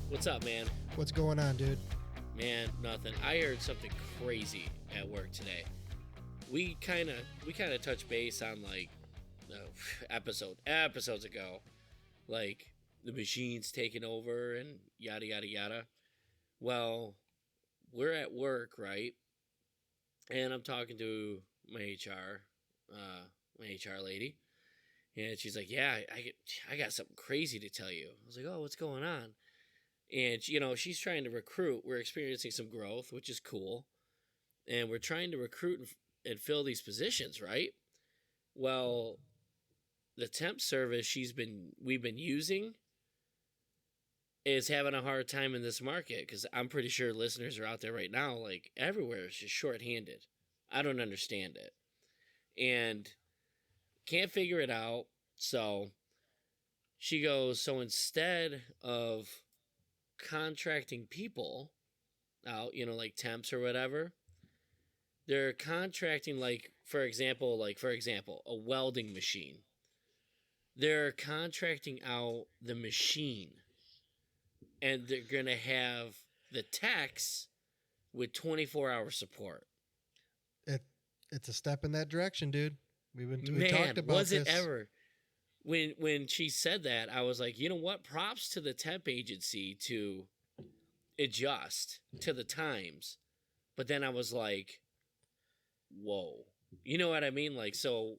What's up, man? What's going on, dude? Man, nothing. I heard something crazy at work today. We kind of touched base on like episodes ago, like the machines taking over and yada yada yada. Well, we're at work, right? And I'm talking to my HR lady, and she's like, "Yeah, I got something crazy to tell you." I was like, "Oh, what's going on?" And she's trying to recruit. We're experiencing some growth, which is cool, and we're trying to recruit and fill these positions, right? Well, the temp service we've been using is having a hard time in this market because I'm pretty sure listeners are out there right now, like everywhere is just shorthanded. I don't understand it and can't figure it out. So she goes, so instead of contracting people out, like temps or whatever, they're contracting like for example, a welding machine. They're contracting out the machine and they're going to have the techs with 24-hour support. It's a step in that direction, dude. We Man, talked about was it this. ever? When she said that, I was like, you know what? Props to the temp agency to adjust to the times. But then I was like, whoa. You know what I mean? Like, so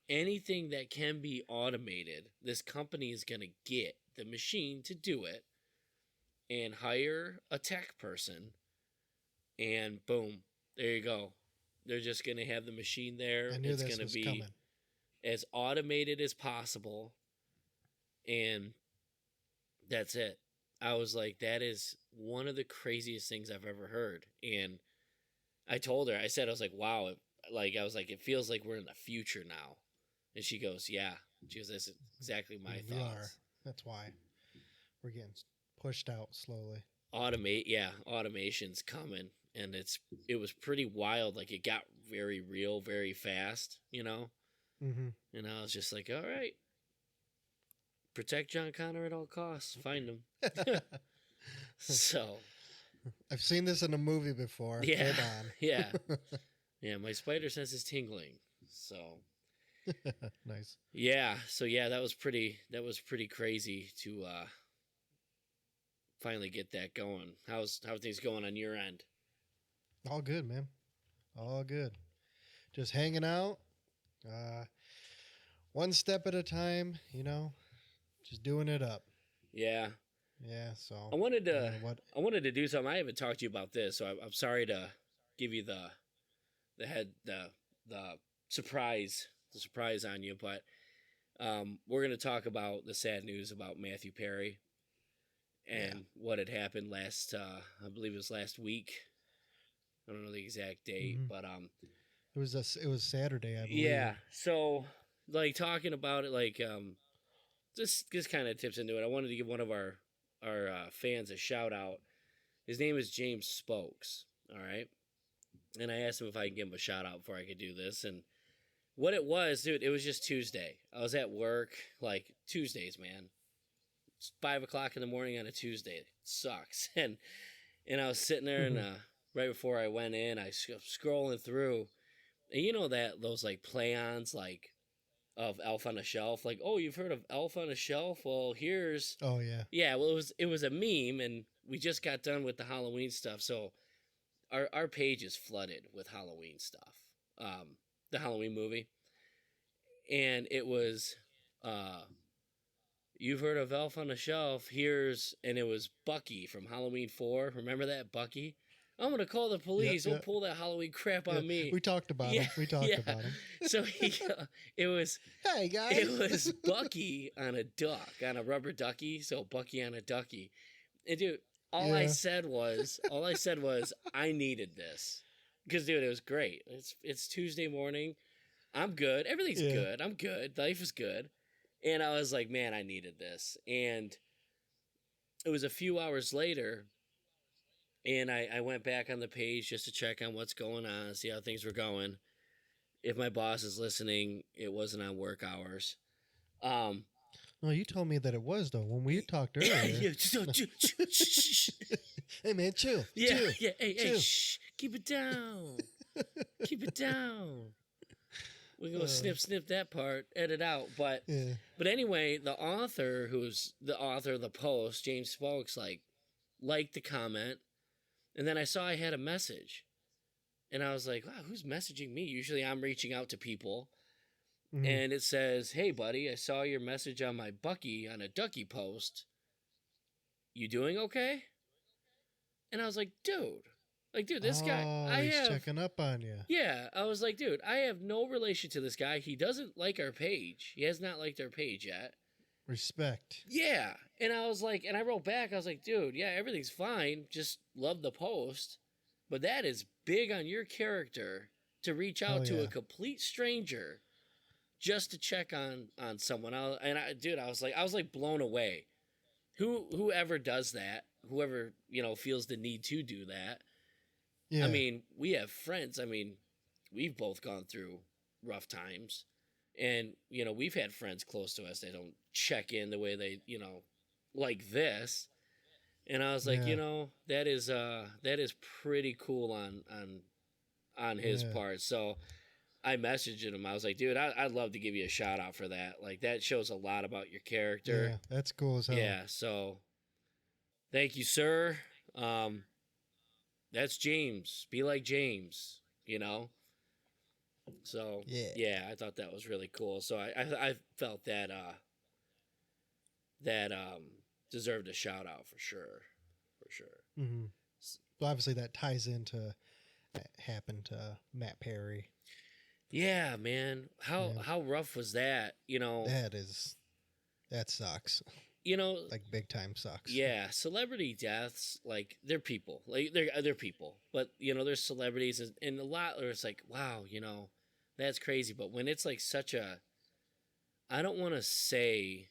anything that can be automated, this company is going to get the machine to do it and hire a tech person. And boom, there you go. They're just going to have the machine there. I knew it's this going to was be coming. as automated as possible. And that's it. I was like, that is one of the craziest things I've ever heard. And I told her, I was like, wow. It feels like we're in the future now. And she goes, yeah. She goes, that's exactly my thoughts. We are. That's why we're getting pushed out slowly. Automation's coming. And it was pretty wild. Like, it got very real, very fast, Mm-hmm. And I was just like, all right. Protect John Connor at all costs. Find him. So. I've seen this in a movie before. Yeah. Hold on. Yeah. Yeah, my spider sense is tingling. So. Nice. Yeah. So, yeah, that was pretty crazy to finally get that going. How are things going on your end? All good, man. All good. Just hanging out. One step at a time, just doing it up. Yeah. Yeah, so I wanted to do something. I haven't talked to you about this, so I'm sorry to give you the surprise on you, but we're going to talk about the sad news about Matthew Perry and what had happened last I believe it was last week. I don't know the exact date, but it was Saturday, I believe. Yeah. So like talking about it, like just kind of tips into it. I wanted to give one of our fans a shout out. His name is James Spokes. All right. And I asked him if I could give him a shout out before I could do this. And what it was, dude, it was just Tuesday. I was at work, like Tuesdays, man. It's 5:00 in the morning on a Tuesday. It sucks. And I was sitting there and right before I went in, I was scrolling through. And you know those like play-ons like of Elf on a Shelf, like, oh, you've heard of Elf on a Shelf? Well, here's well, it was a meme, and we just got done with the Halloween stuff, so our page is flooded with Halloween stuff, the Halloween movie, and it was you've heard of Elf on a Shelf? And it was Bucky from Halloween 4. Remember that, Bucky? I'm going to call the police. Don't pull that Halloween crap on me. We talked about him. About him. So it was... Hey, guys. It was Bucky on a duck, on a rubber ducky. So Bucky on a ducky. And, dude, all I said was, I needed this. Because, dude, it was great. It's Tuesday morning. I'm good. Everything's good. I'm good. Life is good. And I was like, man, I needed this. And it was a few hours later... And I went back on the page just to check on what's going on, see how things were going. If my boss is listening, it wasn't on work hours. No, you told me that it was though when we talked Yeah, earlier. Hey man, chill. Yeah, chill, yeah. Hey, chill. shh. Keep it down. Keep it down. We're gonna snip that part, edit out. Yeah. But anyway, the author, who's the author of the post, James Spokes, liked the comment, and then I saw I had a message, and I was like, wow, who's messaging me? Usually I'm reaching out to people, and it says, hey buddy, I saw your message on my Bucky on a Ducky post. You doing okay? And I was like, dude, this guy, I he's have, checking up on you. yeah, I was like, dude, I have no relation to this guy. He doesn't like our page. He has not liked our page yet. Respect. Yeah. And I was like, and I wrote back, I was like, dude, yeah, everything's fine. Just love the post. But that is big on your character to reach out to a complete stranger just to check on someone. I was like blown away. Whoever does that, whoever, feels the need to do that. Yeah. I mean, we have friends. I mean, we've both gone through rough times. And, we've had friends close to us that don't check in the way they, like this. And I was like, that is pretty cool on his part. So I messaged him. I was like, dude, I'd love to give you a shout out for that. Like, that shows a lot about your character. Yeah, that's cool as hell. Yeah, so thank you, sir. That's James. Be like James, So yeah, I thought that was really cool. So I felt that deserved a shout out for sure. Mm-hmm. Well, obviously that ties into that happened to Matt Perry. Yeah, man. How rough was that? That sucks. Like big time sucks. Yeah, celebrity deaths, like they're people, like they're people, but there's celebrities and a lot where it's like, wow, that's crazy. But when it's like I don't want to say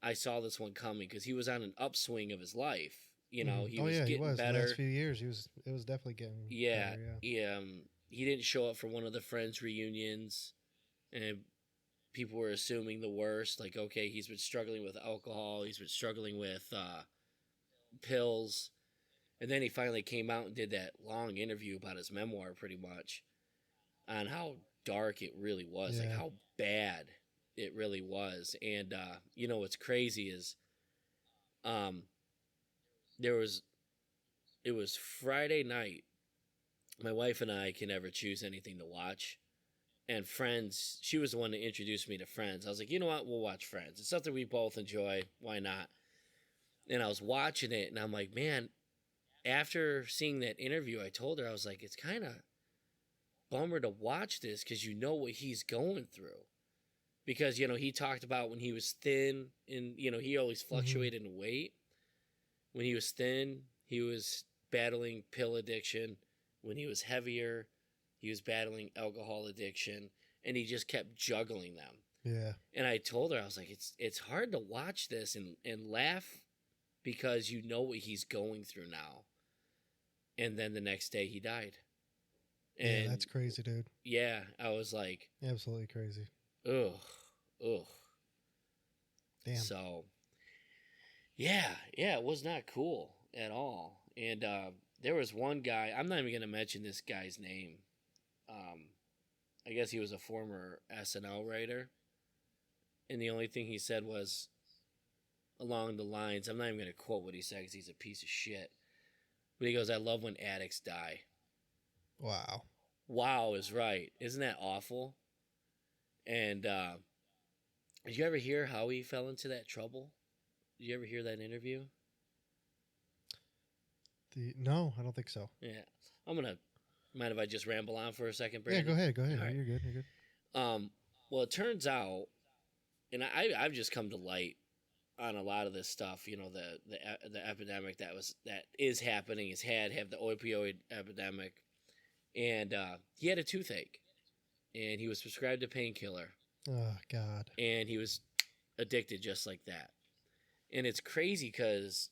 I saw this one coming because he was on an upswing of his life. He was getting better. The last few years, it was definitely getting better, yeah. He didn't show up for one of the Friends reunions, and people were assuming the worst. Like, okay, he's been struggling with alcohol. He's been struggling with pills. And then he finally came out and did that long interview about his memoir, pretty much, on how dark it really was, like how bad it really was. And, what's crazy is it was Friday night. My wife and I can never choose anything to watch. And Friends, she was the one that introduced me to Friends. I was like, you know what? We'll watch Friends. It's something we both enjoy. Why not? And I was watching it, and I'm like, man, after seeing that interview, I told her, I was like, it's kind of bummer to watch this because you know what he's going through. Because, he talked about when he was thin, and, he always fluctuated in weight. When he was thin, he was battling pill addiction. When he was heavier, he was battling alcohol addiction, and he just kept juggling them. Yeah. And I told her, I was like, it's hard to watch this and laugh because you know what he's going through now. And then the next day he died. And yeah, that's crazy, dude. Yeah, I was like, absolutely crazy. Ugh. Damn. So, yeah, it was not cool at all. And there was one guy, I'm not even going to mention this guy's name. I guess he was a former SNL writer. And the only thing he said was along the lines, I'm not even going to quote what he said because he's a piece of shit. But he goes, I love when addicts die. Wow. Wow is right. Isn't that awful? And did you ever hear how he fell into that trouble? Did you ever hear that interview? No, I don't think so. Yeah. Mind if I just ramble on for a second, Brandon? Yeah, go ahead. Right. You're good. Well, it turns out, and I've just come to light on a lot of this stuff. The epidemic that is happening have the opioid epidemic, and he had a toothache, and he was prescribed a painkiller. Oh God! And he was addicted just like that, and it's crazy because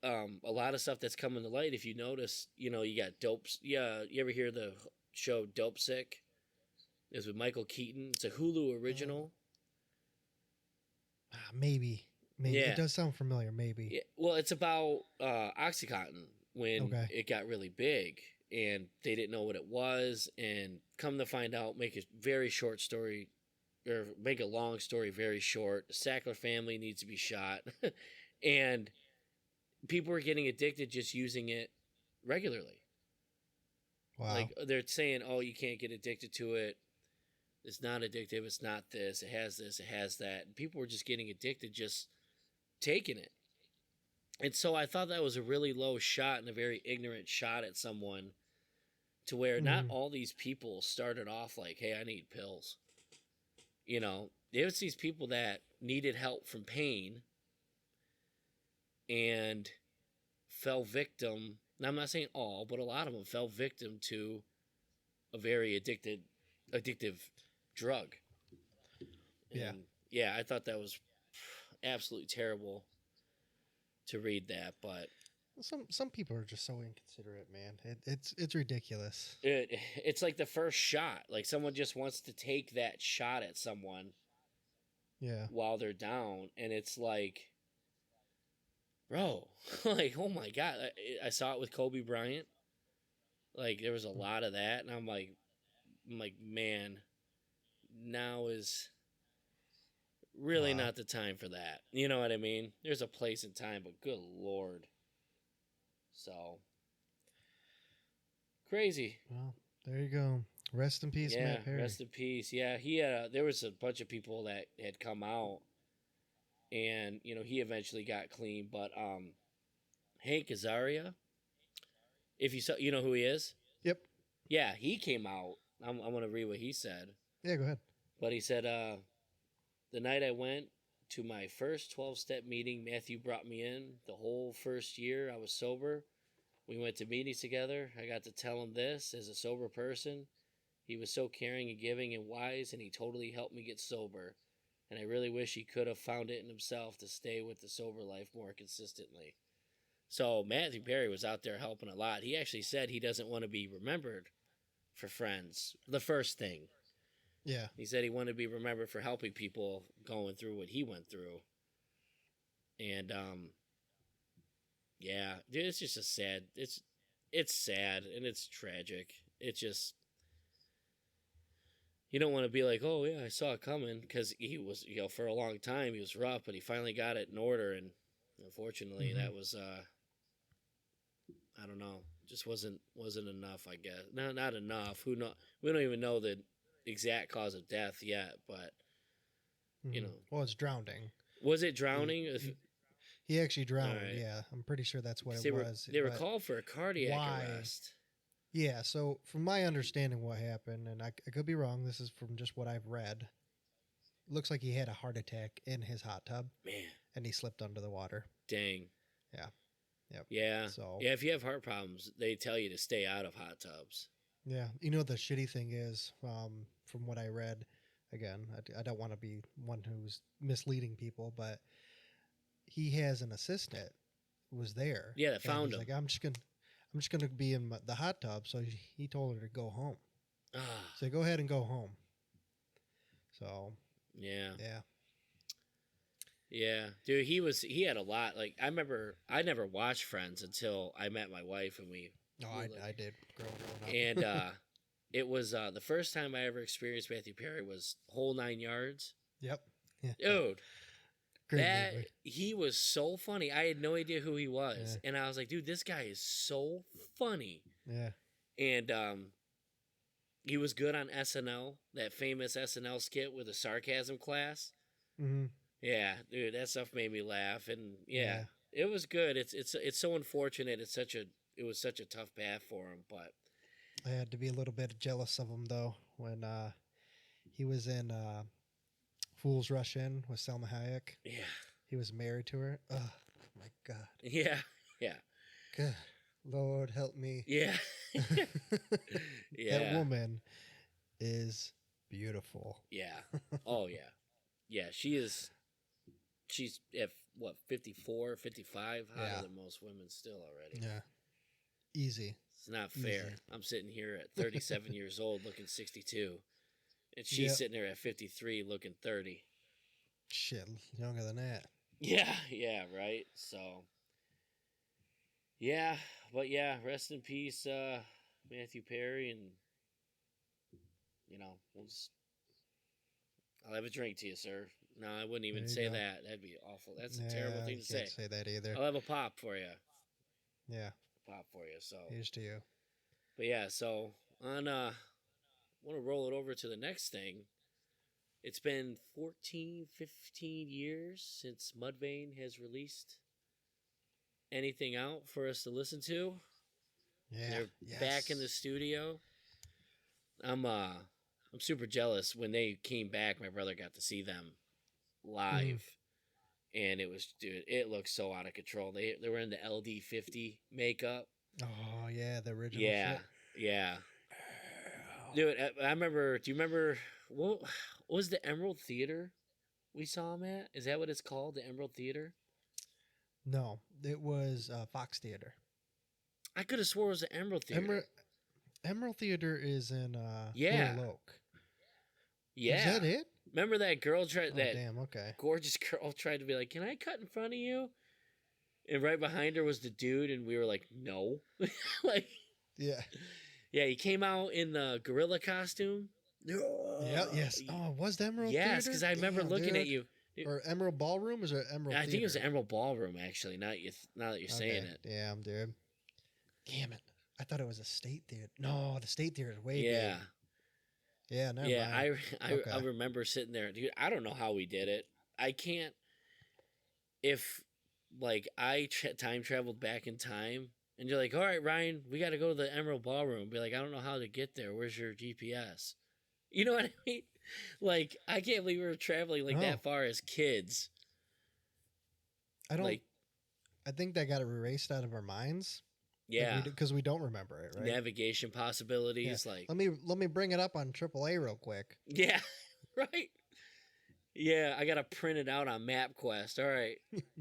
a lot of stuff that's coming to light. If you notice, you got dopes. Yeah, you ever hear the show Dope Sick? It's with Michael Keaton. It's a Hulu original. Maybe. Maybe. It Yeah. does sound familiar. Maybe. Yeah, well, it's about Oxycontin when Okay. it got really big and they didn't know what it was. And come to find out, make a very short story or make a long story very short. The Sackler family needs to be shot. And people were getting addicted just using it regularly. Wow. Like they're saying, oh, you can't get addicted to it. It's not addictive. It's not this. It has this. It has that. And people were just getting addicted just taking it. And so I thought that was a really low shot and a very ignorant shot at someone to where not all these people started off like, hey, I need pills. You know, there was these people that needed help from pain and fell victim. Now, I'm not saying all, but a lot of them fell victim to a very addictive drug. Yeah. And yeah, I thought that was absolutely terrible to read that, but Some people are just so inconsiderate, man. It's ridiculous. it's like the first shot. Like someone just wants to take that shot at someone Yeah. while they're down, and it's like, bro, like, oh my god, I saw it with Kobe Bryant. Like there was a lot of that, and I'm like, man, now is really Wow. not the time for that. You know what I mean? There's a place and time, but good lord. So crazy. Well, there you go. Rest in peace, Yeah, Matt Perry. rest in peace. Yeah, he there was a bunch of people that had come out, and you know he eventually got clean. But Hank Azaria, if you saw, you know who he is. Yep. Yeah, he came out. I want to read what he said. Yeah, go ahead. But he said, the night I went to my first 12-step meeting, Matthew brought me in. The whole first year I was sober. We went to meetings together. I got to tell him this as a sober person. He was so caring and giving and wise, and he totally helped me get sober. And I really wish he could have found it in himself to stay with the sober life more consistently. So Matthew Perry was out there helping a lot. He actually said he doesn't want to be remembered for friends. The first thing. Yeah. He said he wanted to be remembered for helping people going through what he went through. And yeah, dude, it's just a sad. It's sad and it's tragic. It's just you don't want to be like, oh yeah, I saw it coming, because he was, you know, for a long time he was rough, but he finally got it in order, and unfortunately that was I don't know, just wasn't enough, I guess. Not enough. Who know? We don't even know the exact cause of death yet, but you know, Well, it's drowning. was it drowning? He actually drowned. Right. Yeah, I'm pretty sure that's what They it were, was. They were but called for a cardiac why? arrest. Yeah. So from my understanding, what happened, and I could be wrong. This is from just what I've read. Looks like he had a heart attack in his hot tub, Man, and he slipped under the water. dang. Yeah. Yep. Yeah. So Yeah, if you have heart problems, they tell you to stay out of hot tubs. yeah, you know the shitty thing is, from what I read, again, I don't want to be one who's misleading people, but he has an assistant who was there. Yeah, that and found he's him. like, I'm just gonna be in the hot tub. So he told her to go home. Ah, So go ahead and go home. So yeah. yeah, Yeah. Dude, he had a lot. Like, I remember I never watched Friends until I met my wife and we. no, I did growing up. And it was the first time I ever experienced Matthew Perry was Whole 9 Yards. Yep. Yeah. Dude, Great that movie. he was so funny. I had no idea who he was, and I was like, dude, this guy is so funny. Yeah. And he was good on SNL, that famous SNL skit with the sarcasm class. Mm-hmm. Yeah, dude, that stuff made me laugh, and yeah, it was good. It's so unfortunate. It was such a tough path for him, but I had to be a little bit jealous of him though when he was in Fools Rush In with Selma Hayek. yeah, He was married to her. Oh my God. yeah, yeah, Good Lord, help me. yeah, yeah, That woman is beautiful. yeah. Oh yeah, yeah. She's at what 54, 55, hotter Yeah. than most women still already. Yeah. Easy. It's not fair. Easy. I'm sitting here at 37 years old looking 62. And she's Yep. sitting there at 53 looking 30. Shit, younger than that. Yeah, right. So, yeah, but yeah, rest in peace, Matthew Perry, and we'll just, I'll have a drink to you, sir. No, I wouldn't There even you say go. that. That'd be awful. That's a terrible Yeah, thing you to can't say. say that either. I'll have a pop for you. Yeah, Pop for you. So, here's to you. but yeah, so on. Want to roll it over to the next thing. It's been 14, 15 years since Mudvayne has released anything out for us to listen to. Yeah, They're yes. back in the studio. I'm super jealous. When they came back, my brother got to see them live. And it was, dude, it looked so out of control. They were in the LD50 makeup. Oh yeah, the original Yeah. shit. Yeah. Dude, I remember, do you remember what was the Emerald Theater we saw him at? Is that what it's called? The Emerald Theater? No, it was Fox Theater. I could have swore it was the Emerald Theater. Emerald Theater is in Yeah. Floral Oak. Yeah. Is that it? Remember that girl tried Oh, that damn, okay. gorgeous girl tried to be like, "Can I cut in front of you?" And right behind her was the dude, and we were like, "No." Like, Yeah. yeah, he came out in the gorilla costume. Yeah, yes. Oh, was the Emerald Theater? Yes, because I remember looking at you. Or Emerald Ballroom? Or is it Emerald I Theater? think it was the Emerald Ballroom, actually. Now that you're saying it. Damn, dude. Damn it. I thought it was a State Theater. No, the State Theater is way Yeah. big. Yeah, never Yeah, mind. I remember sitting there. Dude, I don't know how we did it. I can't. If, like, I time traveled back in time, and you're like, all right, Ryan, we got to go to the Emerald Ballroom. Be like, I don't know how to get there. Where's your GPS? You know what I mean? Like, I can't believe we were traveling that far as kids. I think that got erased out of our minds. Yeah, because we don't remember it, right? Navigation possibilities, like. Let me bring it up on AAA real quick. Yeah, right. Yeah, I gotta print it out on MapQuest. All right,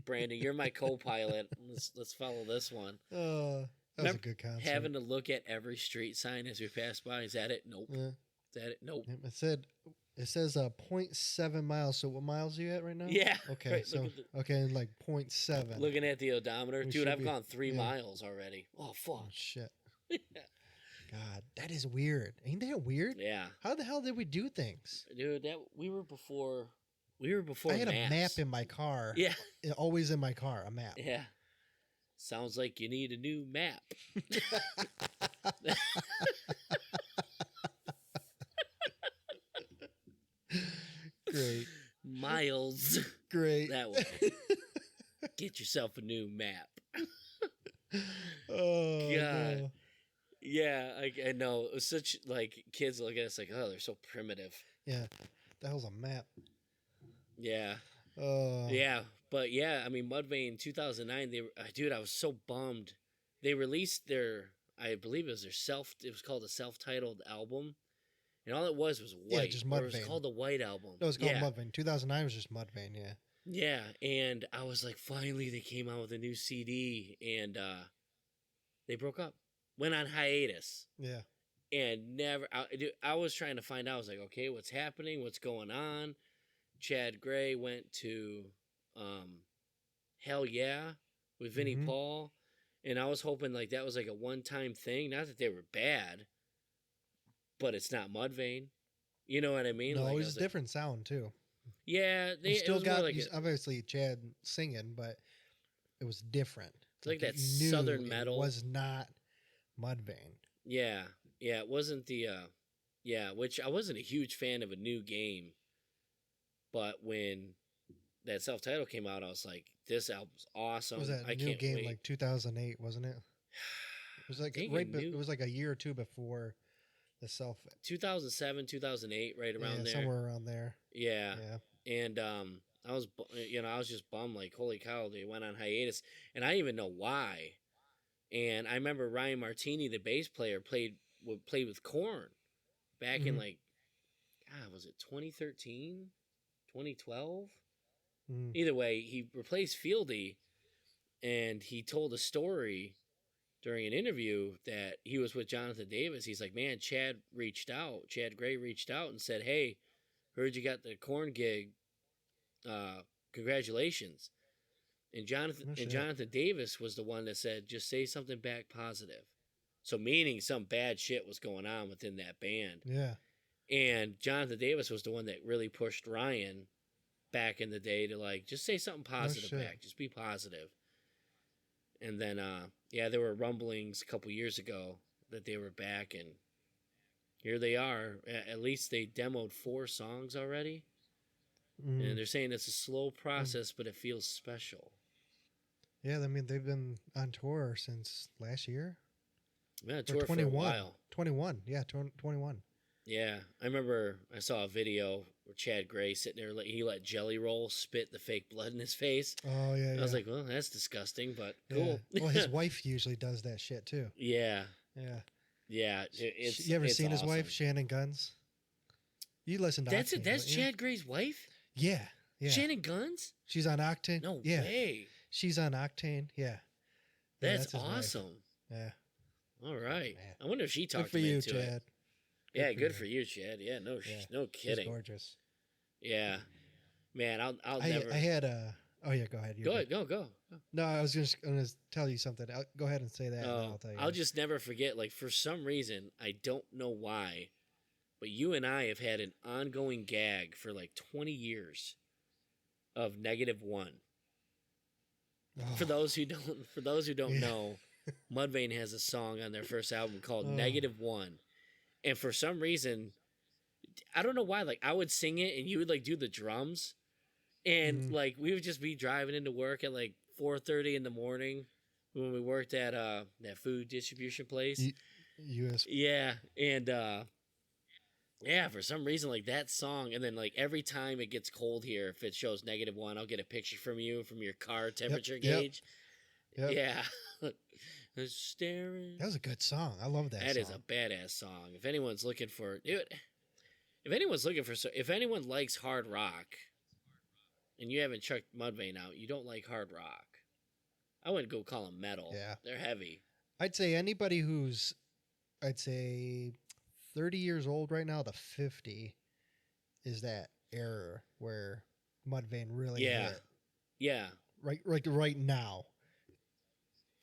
Brandon, you're my co-pilot. Let's follow this one. That was a good concept. Having to look at every street sign as we pass by. Is that it? Nope. Is that it? Nope. It says 0.7 miles. So what miles are you at right now? Yeah. Okay. Right, so like 0.7. Looking at the odometer, dude. I've gone 3 yeah. miles already. Oh fuck. Oh, shit. God, that is weird. Ain't that weird? Yeah. How the hell did we do things? Dude, we were before. I had maps. a map in my car. Yeah. Always in my car, a map. Yeah. Sounds like you need a new map. Great. Miles. Great. That way. Get yourself a new map. Oh, God. no. Yeah, I know. It was such, like, kids look at us like, oh, they're so primitive. Yeah. The hell's a map? Yeah. Yeah, but yeah, I mean, Mudvayne 2009, dude, I was so bummed. They released I believe it was called a self-titled album. And all it was white. Yeah, just Mudvayne. It was called the White Album. No, it was called Mudvayne. 2009 was just Mudvayne, yeah. Yeah, and I was like, finally they came out with a new CD, and they broke up. Went on hiatus. Yeah. And I was trying to find out. I was like, okay, what's happening? What's going on? Chad Gray went to Hell Yeah with Vinnie Paul. And I was hoping like that was like a one-time thing. Not that they were bad, but it's not Mudvayne. You know what I mean? No, like, it was a different sound too. Yeah, they still got obviously Chad singing, but it was different. It's like that southern metal. It was not Mudvayne. Yeah, it wasn't the which I wasn't a huge fan of a new game, but when that self-title came out, I was like, this album's awesome. Was that new game wait. Like 2008, wasn't it? It was like it was like a year or two before the 2007, 2008, right around there. Somewhere around there. Yeah. And I was just bummed, like, holy cow, they went on hiatus, and I didn't even know why. And I remember Ryan Martini, the bass player, played with Korn back in like, God, was it 2013, 2012? Either way, he replaced Fieldy, and he told a story during an interview that he was with Jonathan Davis. He's like, man, Chad Gray reached out and said, hey, heard you got the Korn gig. congratulations. And No shit. Jonathan Davis was the one that said, just say something back positive. So meaning some bad shit was going on within that band. Yeah. And Jonathan Davis was the one that really pushed Ryan back in the day to like just say something No positive shit. back, just be positive. And then yeah, there were rumblings a couple years ago that they were back, and here they are. At least they demoed 4 songs already, and Mm. they're saying it's a slow process, but it feels special. Yeah, I mean they've been on tour since last year. Yeah, Or tour for a 21. while. 21. Yeah, 21. Yeah, I remember I saw a video where Chad Gray sitting there, he let Jelly Roll spit the fake blood in his face. Oh yeah, I yeah. was like, well, that's disgusting, but Yeah. cool. Well, his wife usually does that shit too. Yeah, Yeah. yeah. It's You ever it's seen his wife, awesome. Shannon Guns? You listen to That's Octane, it. That's don't you? Chad Gray's wife, Yeah. Yeah. Shannon Guns. She's on Octane. No Yeah. way. She's on Octane. Yeah. That's his wife. awesome. Yeah. All right. Man. I wonder if she Good talked for him you, into it. Chad. Yeah, good for you, Chad. Yeah, no, Yeah. no She's kidding. gorgeous. Yeah, man, I'll never. I had a. Oh yeah, go ahead. Go ahead, go. No, I was just gonna tell you something. Go ahead and say that. And then Oh, I'll tell you. I'll just never forget. Like for some reason, I don't know why, but you and I have had an ongoing gag for like 20 years of -1. Oh, For those who don't Yeah. know, Mudvayne has a song on their first album called Oh. -1, and for some reason, I don't know why. Like I would sing it, and you would like do the drums, and Mhm. like we would just be driving into work at like 4:30 in the morning when we worked at that food distribution place. U.S. Yeah, and yeah, for some reason like that song, and then like every time it gets cold here, if it shows -1, I'll get a picture from you from your car temperature gauge. Yep. Yeah. Staring. That was a good song. I love that. That song. is a badass song. If anyone's looking for dude, if anyone likes hard rock and you haven't checked Mudvayne out, you don't like hard rock. I wouldn't go call them metal. Yeah. They're heavy. I'd say anybody who's, I'd say, 30 years old right now to 50 is that era where Mudvayne really Yeah. hit. Yeah. Right now.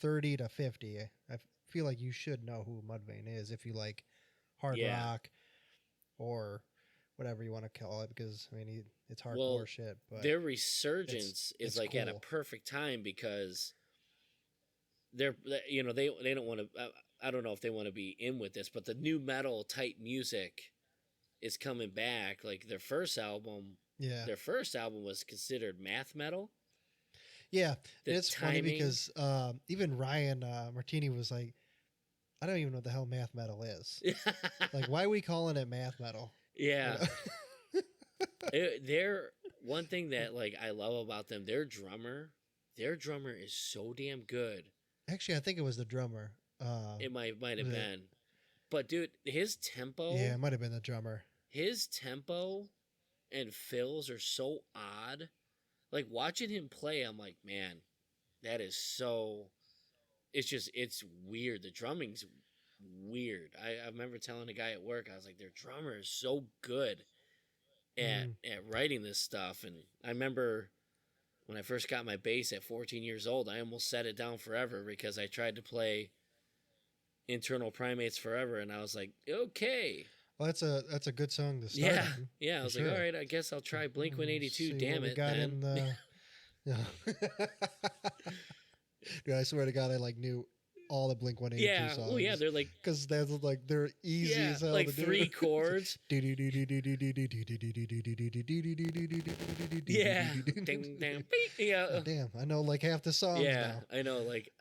30 to 50. I feel like you should know who Mudvayne is if you like hard Yeah. rock or whatever you want to call it, because I mean it's hardcore Well, shit. But Their resurgence it's is like at a cool. perfect time because they don't want to. I don't know if they want to be in with this, but the new metal type music is coming back. Like their first album was considered math metal. Yeah, The it's funny timing- because even Ryan Martini was like, I don't even know what the hell math metal is. Like, why are we calling it math metal? Yeah. They're one thing that like I love about them. Their drummer is so damn good. Actually, I think it was the drummer. It might have the- been, but dude, his tempo. Yeah, it might have been the drummer. His tempo and fills are so odd. Like watching him play, I'm like, man, that is so. It's weird. The drumming's weird. I remember telling a guy at work, I was like, their drummer is so good at writing this stuff. And I remember when I first got my bass at 14 years old, I almost set it down forever because I tried to play Internal Primates Forever, and I was like, okay. Well, that's a good song to start. Yeah, in, yeah. I for was sure. like, all right, I guess I'll try Blink 182. See Damn what we it, got then. in the. Yeah. Dude, I swear to God, I like knew all the Blink 182 Yeah, songs. well, yeah, they're like, because they're easy yeah, as hell like to do. 3 chords. Yeah, ding, dang, beep, yeah, Damn, I know like half the songs yeah. now. I know, like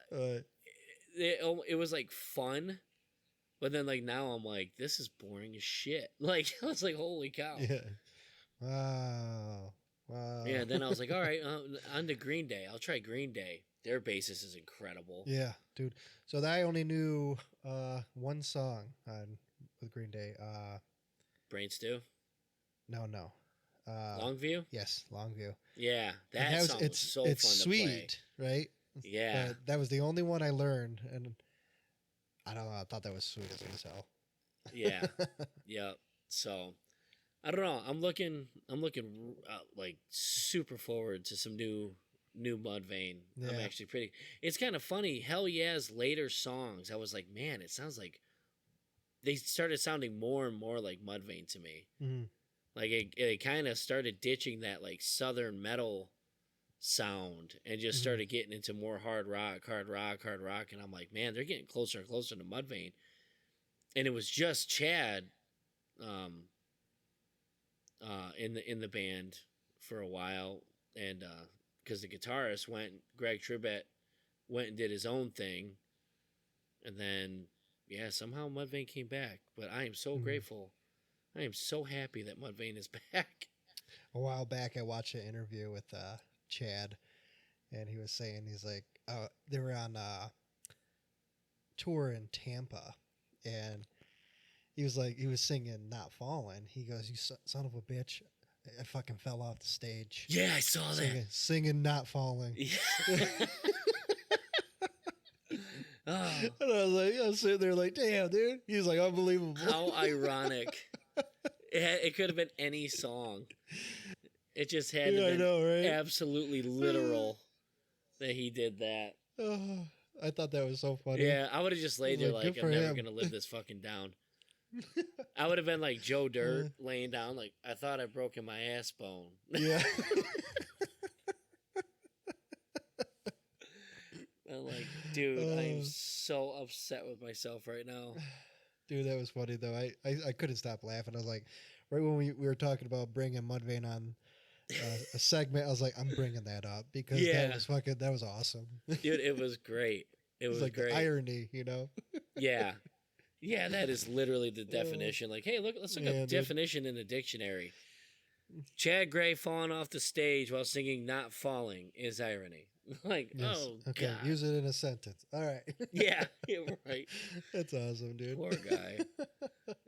it was like fun, but then like now I'm like, this is boring as shit. Like I was like, holy cow. Yeah. Wow. Yeah. Then I was like, all right, on to Green Day. I'll try Green Day. Their bassist is incredible. Yeah, dude. So I only knew one song with Green Day. Brain Stew. No. Longview. Yes, Longview. Yeah, And that song was so fun sweet, to play. right? Yeah. That was the only one I learned, and I don't know. I thought that was sweet as hell. Yeah. Yeah. So, I don't know. I'm looking like super forward to some new Mudvayne. I'm Yeah. actually pretty. It's kind of funny. Hell Yeah's later songs, I was like, man, it sounds like they started sounding more and more like Mudvayne to me. Mm-hmm. Like it kind of started ditching that like southern metal sound and just Mm-hmm. started getting into more hard rock, and I'm like, man, they're getting closer and closer to Mudvayne. And it was just Chad, um, in the band for a while, and because the guitarist Greg Tribbett went and did his own thing, and then yeah, somehow Mudvayne came back. But I am so Mm-hmm. grateful. I am so happy that Mudvayne is back. A while back, I watched an interview with Chad, and he was saying he's like they were on tour in Tampa, and he was singing "Not Falling." He goes, "You son of a bitch, I fucking fell off the stage Yeah, I saw singing "Not Falling." that. Oh, And I was sitting there like, damn, dude. He's like, unbelievable. how ironic! It could have been any song. It just had to Yeah, I been know, right? absolutely literal that he did that. Oh, I thought that was so funny. Yeah, I would have just laid was there like, like good I'm for never him. gonna live this fucking down. I would have been like Joe Dirt laying down, like I thought I broken my ass bone. Yeah. I'm like, dude, I am so upset with myself right now. Dude, that was funny though. I couldn't stop laughing. I was like, right when we were talking about bringing Mudvayne on a segment, I was like, I'm bringing that up because Yeah. that was awesome. Dude, it was great. It was like great. the irony, you know? Yeah. Yeah, that is literally the definition. Like, hey, let's look up definition in the dictionary. Chad Gray falling off the stage while singing "Not Falling" is irony. Like, Yes. oh Okay, god. use it in a sentence. All right. Yeah, you're right. That's awesome, dude. Poor guy.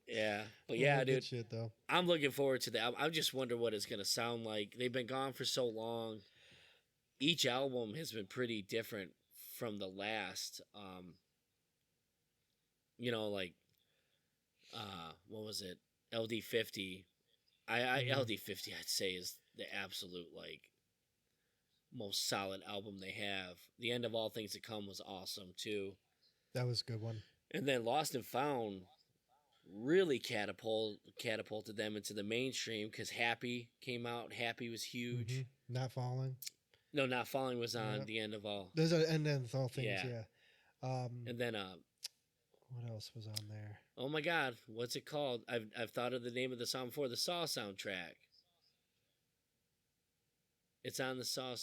Yeah, but yeah, good dude, shit though. I'm looking forward to that. I just wonder what it's gonna sound like. They've been gone for so long. Each album has been pretty different from the last. Like, what was it? LD50. LD50, I'd say, is the absolute like most solid album they have. The End of All Things to Come was awesome too. That was a good one. And then Lost and Found really catapulted them into the mainstream because Happy came out. Happy was huge. Mm-hmm. Not Falling. No, Not Falling was on The End of All. There's and then all things, yeah. And then what else was on there? oh my God, what's it called? I've thought of the name of the song before. The Saw soundtrack. It's on the Saw.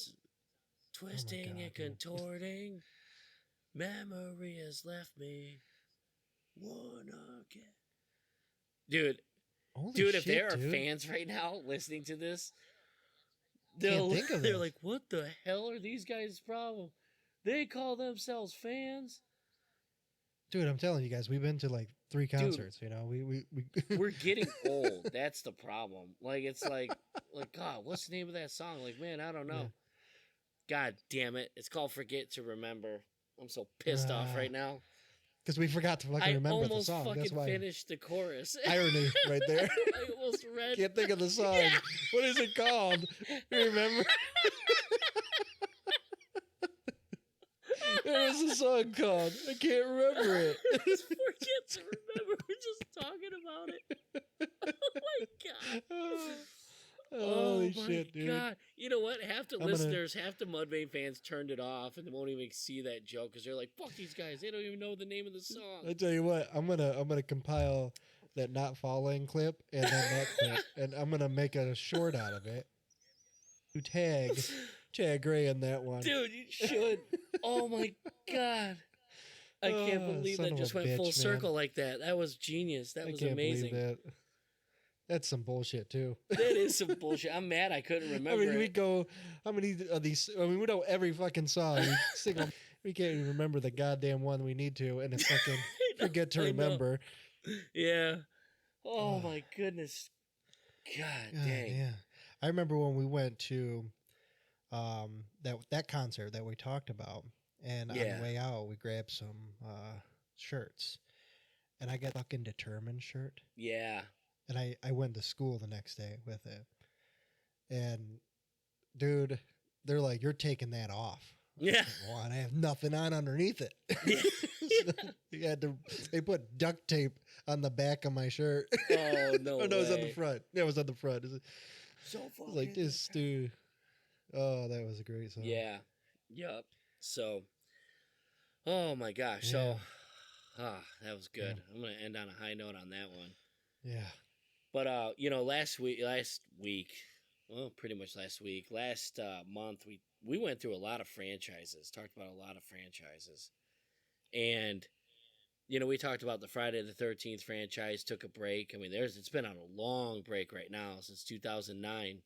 Twisting and contorting, memory has left me. Wanna get, dude. Holy Dude, shit, if there are dude. fans right now listening to this, Can't think of they're this. like, "What the hell are these guys' problem? They call themselves fans." Dude, I'm telling you guys, we've been to like 3 concerts. You know, we we're getting old. That's the problem. Like it's like God, what's the name of that song? Like, man, I don't know. Yeah. God damn it! It's called "Forget to Remember." I'm so pissed off right now. Because we forgot to fucking remember the song. I almost That's why. fucking finished the chorus. Irony right there. I almost read. Can't think of the song. Yeah. What is it called? You remember? There was a song called. I can't remember it. Forget to remember. We're just talking about it. Oh my god. Holy shit, dude. God. You know what? Half the listeners, half the Mudvayne fans turned it off and they won't even see that joke because they're like, fuck these guys. They don't even know the name of the song. I tell you what, I'm gonna compile that Not Falling clip and then that clip, and I'm gonna make a short out of it. You tag Chad Gray in that one. Dude, you should. Oh my god. I can't believe that just went full circle like that. That was genius. That was amazing. Believe that. That's some bullshit too. That is some bullshit. I'm mad I couldn't remember. I mean, we go. How many of these? I mean, we know every fucking song. We sing them. We can't even remember the goddamn one we need to, and it's fucking forget to remember. Yeah. Oh my goodness. God dang. Yeah. I remember when we went to that concert that we talked about, and on the way out we grabbed some shirts, and I got a fucking Determined shirt. Yeah. and I went to school the next day with it. And dude, they're like, "You're taking that off." I was Yeah. like, well, I have nothing on underneath it. Yeah. So they put duct tape on the back of my shirt. Oh, no Oh no, it was on the way. front. Yeah, it was on the front. So I was fucking like, this dude. Oh, that was a great song. Yeah. Yep. So, oh my gosh. Yeah. So, that was Yeah. good. I'm gonna end on a high note on that one. Yeah. But last week, well, pretty much last month, we went through a lot of franchises, talked about a lot of franchises, and we talked about the Friday the 13th franchise took a break. I mean, it's been on a long break right now since 2009,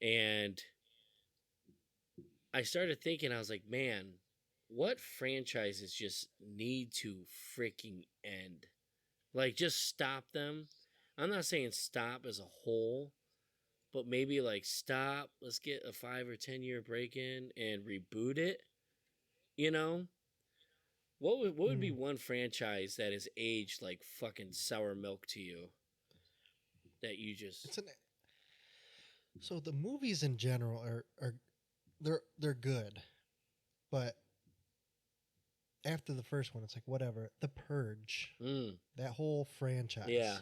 and I started thinking, I was like, man, what franchises just need to freaking end? Like, just stop them. I'm not saying stop as a whole, but maybe like stop. Let's get a 5 or 10 year break in and reboot it. You know, what would be Mm. one franchise that is aged like fucking sour milk to you that you just It's an So the movies in general are they're good, but after the first one, it's like whatever. The Purge, mm, that whole yeah, franchise,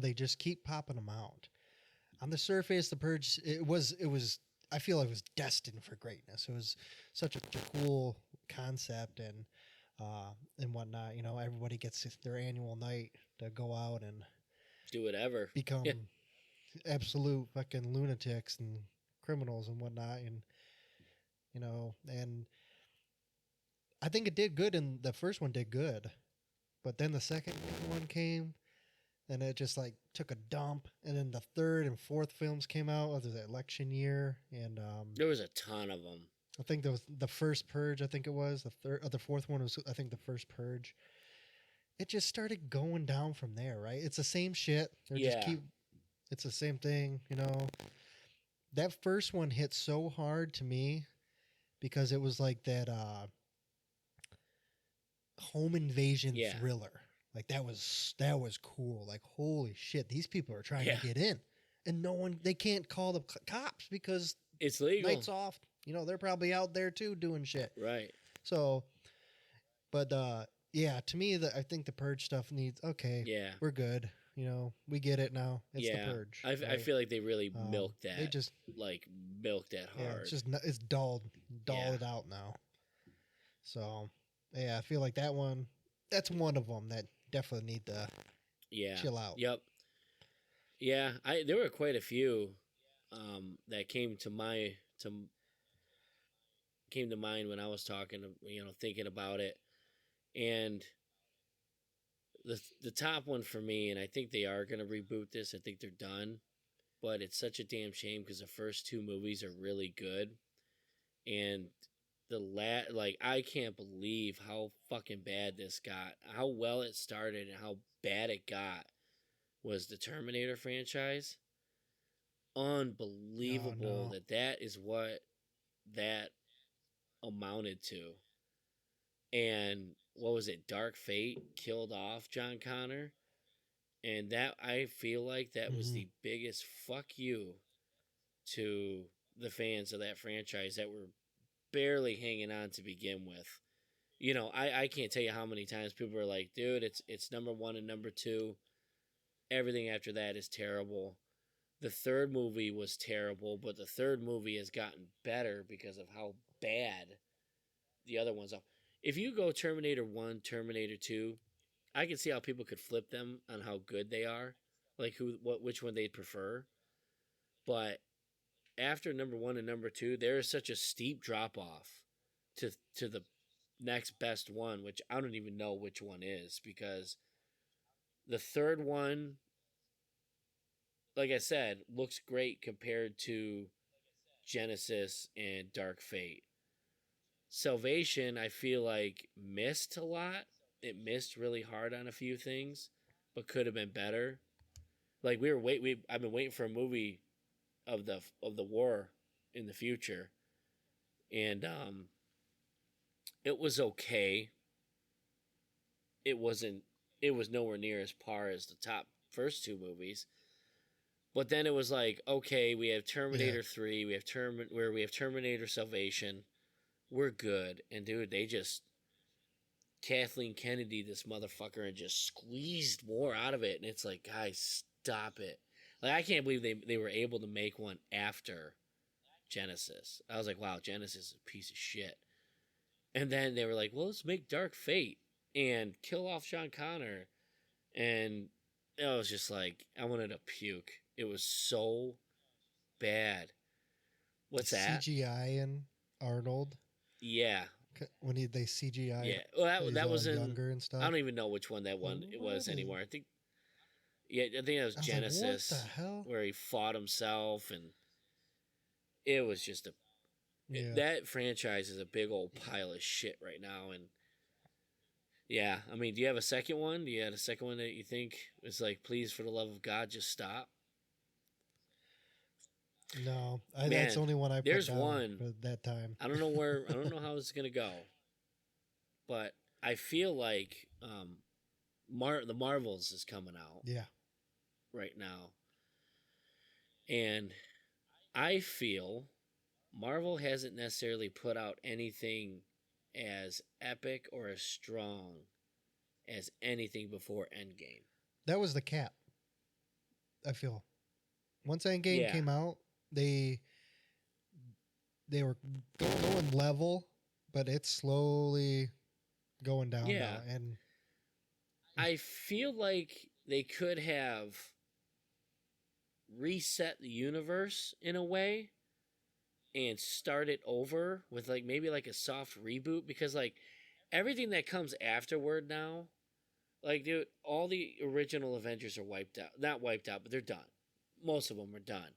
they just keep popping them out. On the surface, the Purge, it was. I feel like it was destined for greatness. It was such a cool concept and whatnot. Everybody gets their annual night to go out and do whatever. become Yeah, absolute fucking lunatics and criminals and whatnot, and I think it did good, and the first one did good, but then the second one came, and it just like took a dump, and then the third and fourth films came out of the election year, and there was a ton of them. I think there was the first Purge. I think it was the third, or the fourth one was I think the first Purge. It just started going down from there, right? It's the same shit. They're just Yeah, keep. It's the same thing. That first one hit so hard to me because it was like that home invasion yeah, thriller. Like that was cool. Like holy shit, these people are trying yeah. to get in, and they can't call the cops because It's legal, nights off. They're probably out there too doing shit. right? So, but yeah, to me, I think the Purge stuff needs. Okay, Yeah, we're good. We get it now. It's the yeah. Purge. I Right? feel like they really They just milked that yeah, hard. it's dulled Yeah. it out now. So yeah, I feel like that's one of them that definitely need to Yeah. chill out. Yep. Yeah. There were quite a few that came to mind when I was talking, thinking about it. And the top one for me, and I think they are going to reboot this. I think they're done, but it's such a damn shame because the first two movies are really good, and I can't believe how fucking bad this got. How well it started and how bad it got was the Terminator franchise. Oh Unbelievable no. that is what that amounted to. And what was it? Dark Fate killed off John Connor, and that I feel like that was Hmm. the biggest fuck you to the fans of that franchise that were barely hanging on to begin with. I can't tell you how many times people are like, dude, it's number one and number two. Everything after that is terrible. The third movie was terrible, but the third movie has gotten better because of how bad the other ones are. If you go Terminator 1, Terminator 2, I can see how people could flip them on how good they are, like which one they'd prefer. But after number 1 and number 2, there is such a steep drop off to the next best one, which I don't even know which one is because the third one, like I said, looks great compared to Genesis and Dark Fate. Salvation, I feel like missed a lot. It missed really hard on a few things, but could have been better. Like I've been waiting for a movie of the war in the future, and it was okay. It wasn't. It was nowhere near as par as the top first two movies. But then it was like, okay, we have Terminator 3, we have Terminator Salvation. We're good. And dude, they just Kathleen Kennedy this motherfucker and just squeezed more out of it, and it's like, guys, stop it. Like, I can't believe they were able to make one after Genesis. I was like, wow, Genesis is a piece of shit. And then they were like, well, let's make Dark Fate and kill off Sean Connor. And it was just like, I wanted to puke. It was so bad. What's that? CGI and Arnold. Yeah. When they CGI. Yeah. Well, that was in younger and stuff. I don't even know which one that one it was anymore. I think that was Genesis, like, what the hell? where he fought himself, and it was just that franchise is a big old pile of shit right now. And yeah, I mean, do you have a second one? Do you have a second one that you think is like, please, for the love of God, just stop? No, that's the only one I put there's down one for that time. I don't know how it's gonna go, but I feel like the Marvels is coming out. Yeah. Right now. And I feel Marvel hasn't necessarily put out anything as epic or as strong as anything before Endgame. That was the cap. I feel. Once Endgame came out, they were going level, but it's slowly going down now. And I feel like they could have reset the universe in a way and start it over with like maybe like a soft reboot, because like everything that comes afterward now, like, dude, all the original Avengers are wiped out. Not wiped out, but they're done. Most of them are done.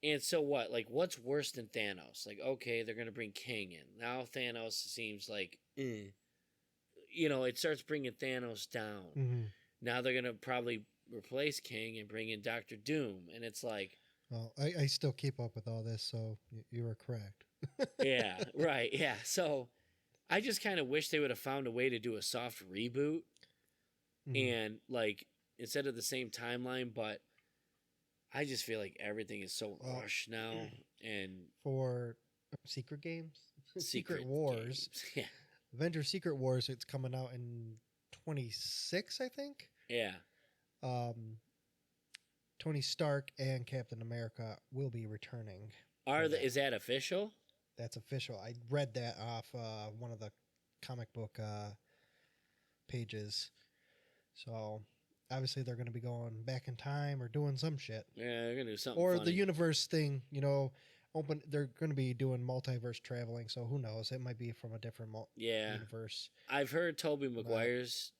And so what? Like, what's worse than Thanos? Like, okay, they're going to bring King in. Now Thanos seems like, you know, it starts bringing Thanos down. Mm-hmm. Now they're going to probably replace King and bring in Doctor Doom. And it's like... Well, I still keep up with all this, so you were correct. Yeah, right, yeah. So I just kind of wish they would have found a way to do a soft reboot. And, like, instead of the same timeline, but I just feel like everything is so rushed now. And for Secret Games? Secret Wars. Games. Yeah. Avengers Secret Wars, it's coming out in 26, I think. Yeah. Tony Stark and Captain America will be returning. Is that official? That's official. I read that off one of the comic book pages. So obviously they're going to be going back in time or doing some shit. Yeah, they're going to do something or funny. The universe thing, you know, they're going to be doing multiverse traveling, so who knows? It might be from a different universe. I've heard Tobey Maguire's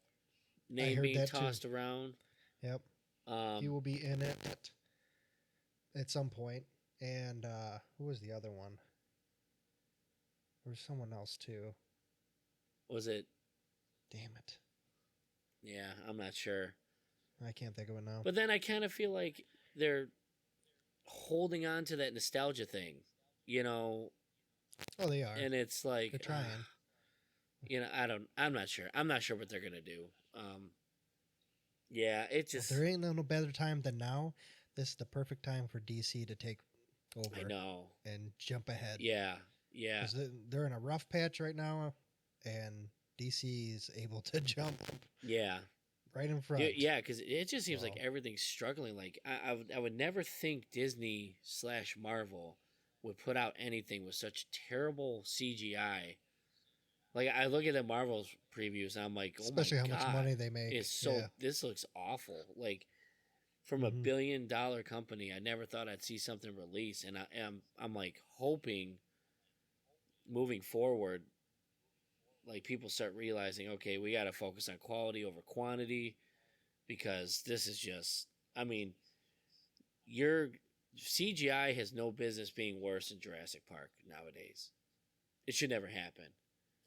name being tossed around. Yep. He will be in it at some point. And who was the other one? There was someone else too. Was it? Damn it. Yeah, I'm not sure. I can't think of it now. But then I kind of feel like they're holding on to that nostalgia thing, you know. Oh, they are. And it's like they're trying. You know, I'm not sure. I'm not sure what they're gonna do. Yeah, it just. Well, there ain't no better time than now. This is the perfect time for DC to take over. I know. And jump ahead. Yeah, yeah. Because they're in a rough patch right now, and DC is able to jump. Yeah. Right in front. Yeah, because it just seems like everything's struggling. Like I would never think Disney/Marvel would put out anything with such terrible CGI. Like, I look at the Marvel's previews and I'm like, oh especially my God, how much money they make. This looks awful. Like, from a $1 billion company, I never thought I'd see something release, and I'm like hoping moving forward, like, people start realizing, okay, we got to focus on quality over quantity, because this is just, I mean, your CGI has no business being worse than Jurassic Park nowadays. It should never happen.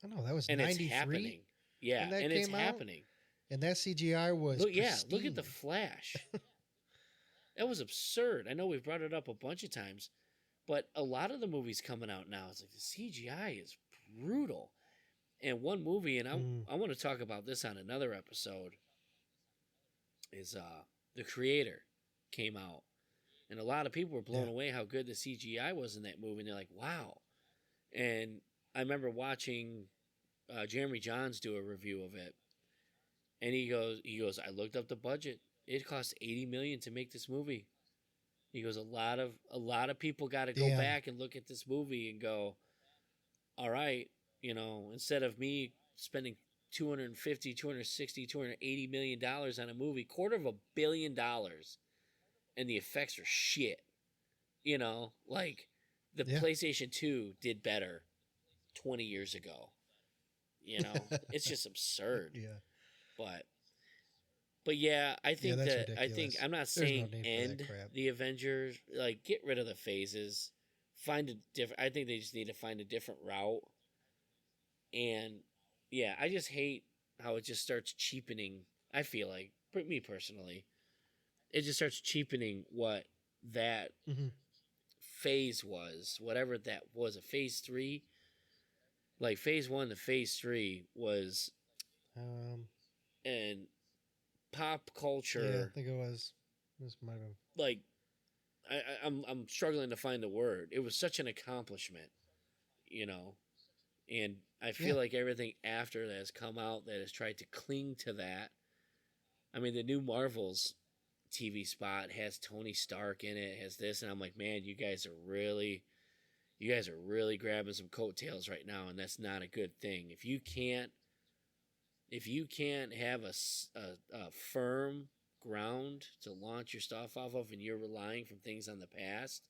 I know, that was and 93. It's happening. Yeah, and it's happening. And that CGI was look at the Flash. That was absurd. I know we've brought it up a bunch of times, but a lot of the movies coming out now, it's like the CGI is brutal. And one movie, and I want to talk about this on another episode, is the creator, came out, and a lot of people were blown Yeah. away how good the CGI was in that movie. And they're like, "Wow!" And I remember watching Jeremy Johns do a review of it, and he goes, "I looked up the budget. It cost $80 million to make this movie." He goes, "A lot of people got to go Damn. back and look at this movie and go, all right, instead of me spending 250, 260, 280 million dollars on a movie, $250 million, and the effects are shit. Like the Yeah. PlayStation 2 did better 20 years ago. It's just absurd. Yeah. But yeah, I think that's that ridiculous. I'm not There's no saying need for that end crap. the Avengers, like get rid of the phases, find a different. I think they just need to find a different route. And yeah, I just hate how it just starts cheapening. I feel like, me personally, it just starts cheapening what that Hmm. phase was, whatever that was. A phase 3, like phase 1 to phase 3 was, and pop Yeah, culture. I think it was. This might have. Like I'm struggling to find the word. It was such an accomplishment, you know, and I feel Yeah. like everything after that has come out that has tried to cling to that. I mean, the new Marvels TV spot has Tony Stark in it, has this, and I'm like, man, you guys are really grabbing some coattails right now, and that's not a good thing. If you can't have a firm ground to launch your stuff off of, and you're relying from things on the past,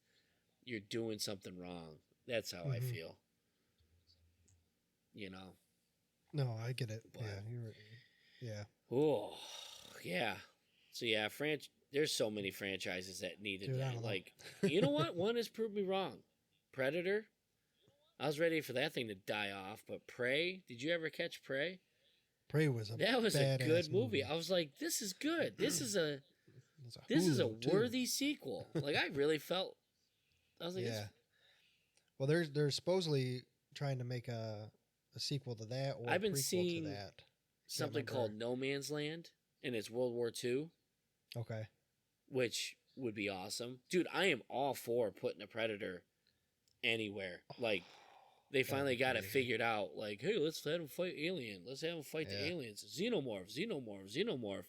you're doing something wrong. That's how I Hmm. feel. You know. No, I get it. But Yeah. oh yeah. So yeah, there's so many franchises that need to Dude, I don't know. like. You know what? One has proved me wrong. Predator. I was ready for that thing to die off, but Prey. Did you ever catch Prey? Prey was a That was a badass good movie. I was like, this is good. This is a Hulu, too. worthy sequel. Like I really felt. I was like, Yeah. Well, they're supposedly trying to make a sequel to that or I've a been prequel seeing to that. something remember. called No Man's Land, and it's World War II, Okay. which would be awesome, dude. I am all for putting a Predator anywhere. Like they That'd finally be got it crazy. figured out. Like, hey, let's let them fight alien. Let's have them fight the Yeah. aliens. Xenomorph.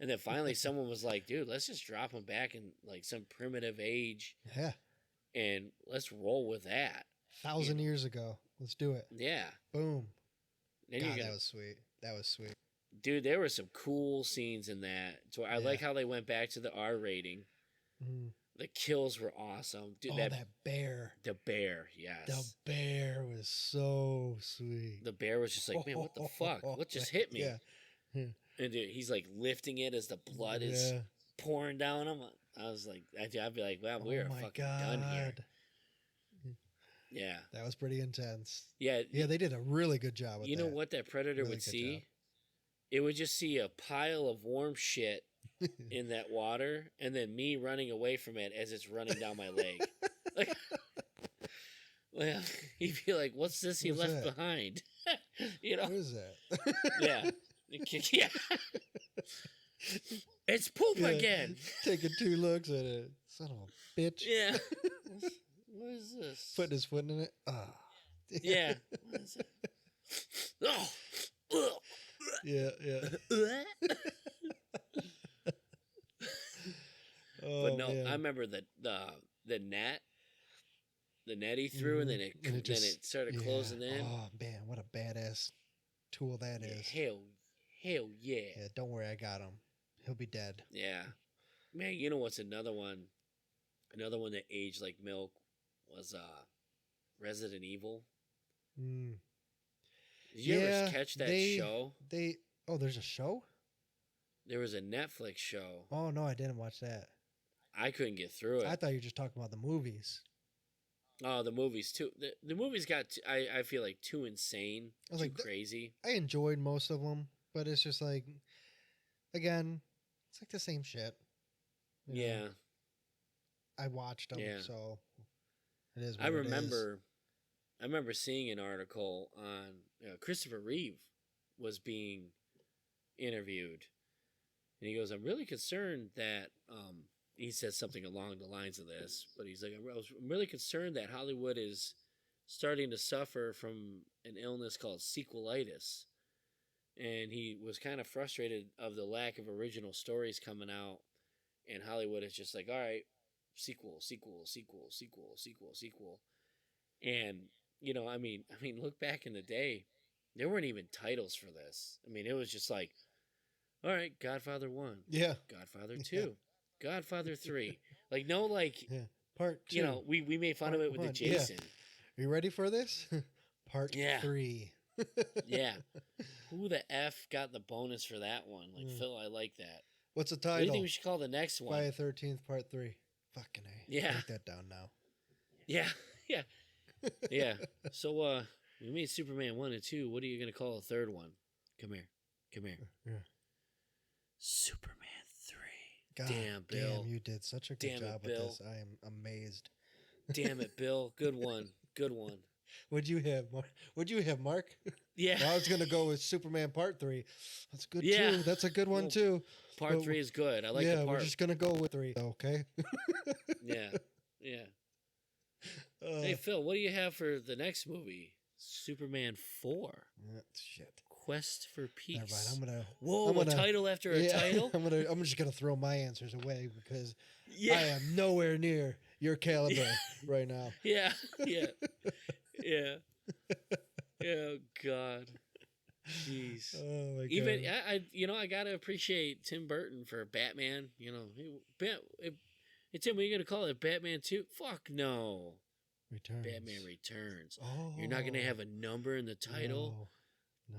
And then finally, someone was like, dude, let's just drop them back in like some primitive age, Yeah. and let's roll with that. 1,000 years ago. Let's do it. Yeah. Boom. Then God, you're that gonna, was sweet. That was sweet. dude, there were some cool scenes in that. So I Yeah. like how they went back to the R rating. Mm. The kills were awesome, dude. Oh, that bear. The bear, yes. The bear was so sweet. The bear was just like, man, what the fuck? What just hit me? Yeah. And dude, he's like lifting it as the blood is Yeah. pouring down him. I was like, I'd be like, wow, we Oh are my fucking done here. God. Yeah. That was pretty intense. Yeah. Yeah, they did a really good job with You that. know what that predator Really would good see? job. It would just see a pile of warm shit in that water, and then me running away from it as it's running down my leg. Like, well, he'd be like, "What's this he What's left that? behind?" What is that? Yeah, yeah. It's poop Yeah. again. Taking 2 looks at it. Son of a bitch. Yeah. What is this? Putting his foot in it. Ah. Yeah. What is it? Oh. Ugh. Yeah, yeah. Oh, But no, man. I remember the net he threw, and then it And then it started yeah. closing in. Oh man, what a badass tool that Yeah, is. hell yeah. Yeah, don't worry, I got him. He'll be dead. Yeah. Man, you know what's another one? Another one that aged like milk was Resident Evil. Mm. Did you ever catch that show? There's a show? There was a Netflix show. Oh no, I didn't watch that. I couldn't get through it. I thought you were just talking about the movies. Oh, the movies too. The movies got I feel like too insane, I was too like, crazy. I enjoyed most of them, but it's just like, again, it's like the same shit. You know? Yeah. I watched them, Yeah. so it is. What I it is. remember seeing an article on Christopher Reeve was being interviewed, And he goes, I'm really concerned that he says something along the lines of this, but he's like, I'm really concerned that Hollywood is starting to suffer from an illness called sequelitis. And he was kind of frustrated of the lack of original stories coming out. And Hollywood is just like, all right, sequel, sequel, sequel, sequel, sequel, sequel. And, look back in the day, there weren't even titles for this. I mean, it was just like, all right, Godfather 1. Yeah. Godfather 2. Godfather 3. Like, no, like, Part 2. We made fun of it with the 1. Jason. Are you ready for this? Part 3. Yeah. Who the F got the bonus for that one? Like, Phil, I like that. What's the title? What do you think we should call the next one? Friday the 13th, Part 3. Fucking A. Yeah. Write that down now. Yeah. Yeah. Yeah. So, we made Superman 1 and 2. What are you going to call a third one? Come here. Yeah. Superman 3. God damn, Bill. Damn, you did such a good job with this. I am amazed. Damn it, Bill. Good one. Good one. What'd you have, Mark? Yeah. Well, I was going to go with Superman Part 3. That's good, Yeah. too. That's a good one, too. Part 3 is good. I like the part. Yeah, we're just going to go with 3, okay? Yeah. Yeah. Hey, Phil, what do you have for the next movie? Superman 4. Shit. Quest for Peace. Never mind. Whoa, a title after a title? I'm just gonna throw my answers away because Yeah. I am nowhere near your caliber right now. Yeah. Yeah. Yeah. Oh God. Jeez. Oh my God. Even I gotta appreciate Tim Burton for Batman. Hey Tim, what are you gonna call it? Batman 2? Fuck no. Returns. Batman Returns. Oh. You're not gonna have a number in the title? No.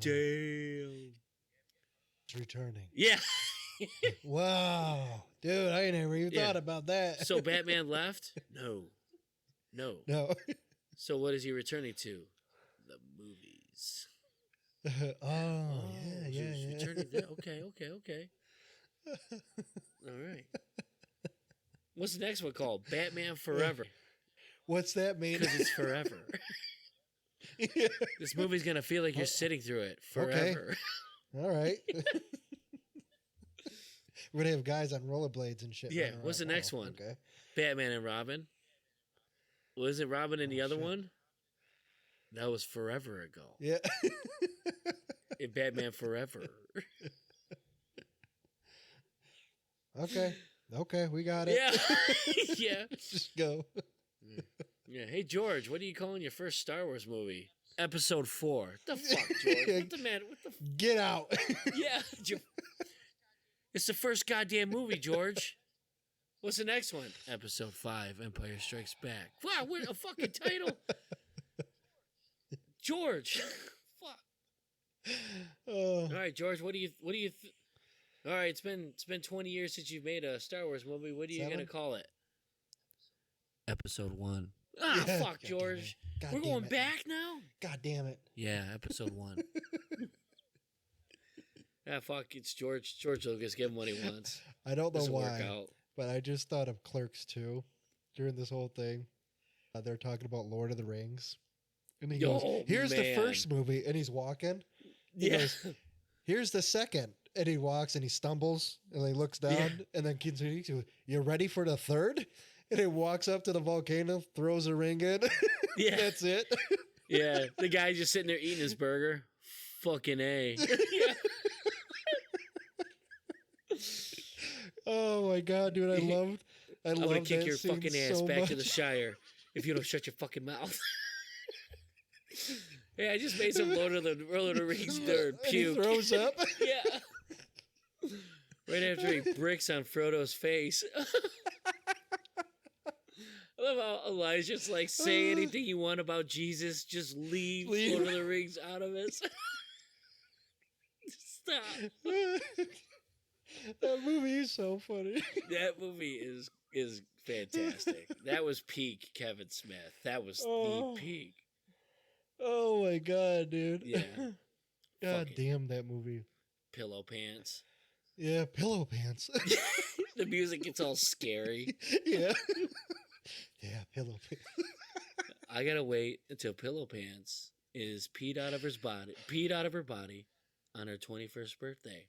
Damn. It's returning. Yeah. Wow. Dude, I never even thought about that. So Batman left? No. No. So what is he returning to? The movies. Yeah. He's returning there. Okay. All right. What's the next one called? Batman Forever. What's that mean? Because it's forever. Yeah. This movie's going to feel like you're sitting through it forever. Okay. All right. We're going to have guys on rollerblades and shit. Yeah. What's the next one? Okay. Batman and Robin. Was it Robin in the other one? That was forever ago. Yeah. In Batman Forever. Okay, we got it. Yeah. Yeah. Just go. Yeah. Hey, George, what are you calling your first Star Wars movie? Episode 4. The fuck, George? What the man? What the? Get out. Yeah. It's the first goddamn movie, George. What's the next one? Episode 5, Empire Strikes Back. Wow, what a fucking title. George. Fuck. All right, George, what do you all right, it's been 20 years since you've made a Star Wars movie. What are you going to call it? Episode 1. Ah, Yeah. fuck, George. We're going back now? God damn it. Yeah, episode 1. Ah, fuck, it's George. George Lucas, give him what he wants. I don't know This'll work why, out. but I just thought of Clerks 2 during this whole thing. They're talking about Lord of the Rings. And he goes, here's the first movie. And he's walking. He goes, here's the second. And he walks and he stumbles and he looks down and then continues. He goes, you ready for the third? And he walks up to the volcano, throws a ring in. Yeah. That's it. Yeah, the guy's just sitting there eating his burger. Fucking A. Yeah. Oh my God, dude. I loved I'm gonna kick that your scene fucking ass so back much. to the Shire if you don't shut your fucking mouth. Hey, I just made some Lord of the Rings nerd And he puke. throws up. Yeah. Right after he bricks on Frodo's face. I love how Elijah's like, say anything you want about Jesus, just leave Lord of the Rings out of it. Stop. That movie is so funny. That movie is fantastic. That was peak Kevin Smith. That was the peak. Oh my God, dude. Yeah. God Fucking damn that movie. Pillow pants. Yeah, Pillow Pants. The music gets all scary. Yeah. Yeah, Pillow Pants. I gotta wait until Pillow Pants is peed out of her body on her 21st birthday.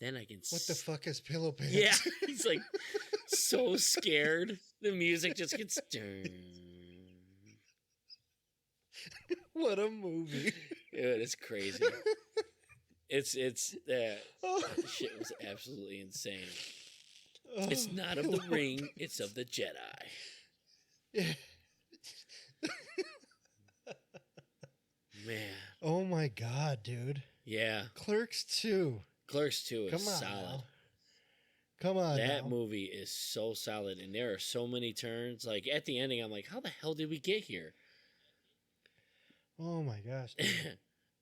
then I can. What the fuck is pillow pants? Yeah, he's like so scared. The music just gets. What a movie! Dude, it's crazy. It's that Oh. shit was absolutely insane. Oh, It's not of the pillow ring, pants. it's of the Jedi. Yeah. Man. Oh my god, dude. Yeah. Clerks 2. Clerks 2 is Come on solid. now. Come on That now. movie is so solid, and there are so many turns. Like at the ending, I'm like, how the hell did we get here? Oh my gosh. Dude.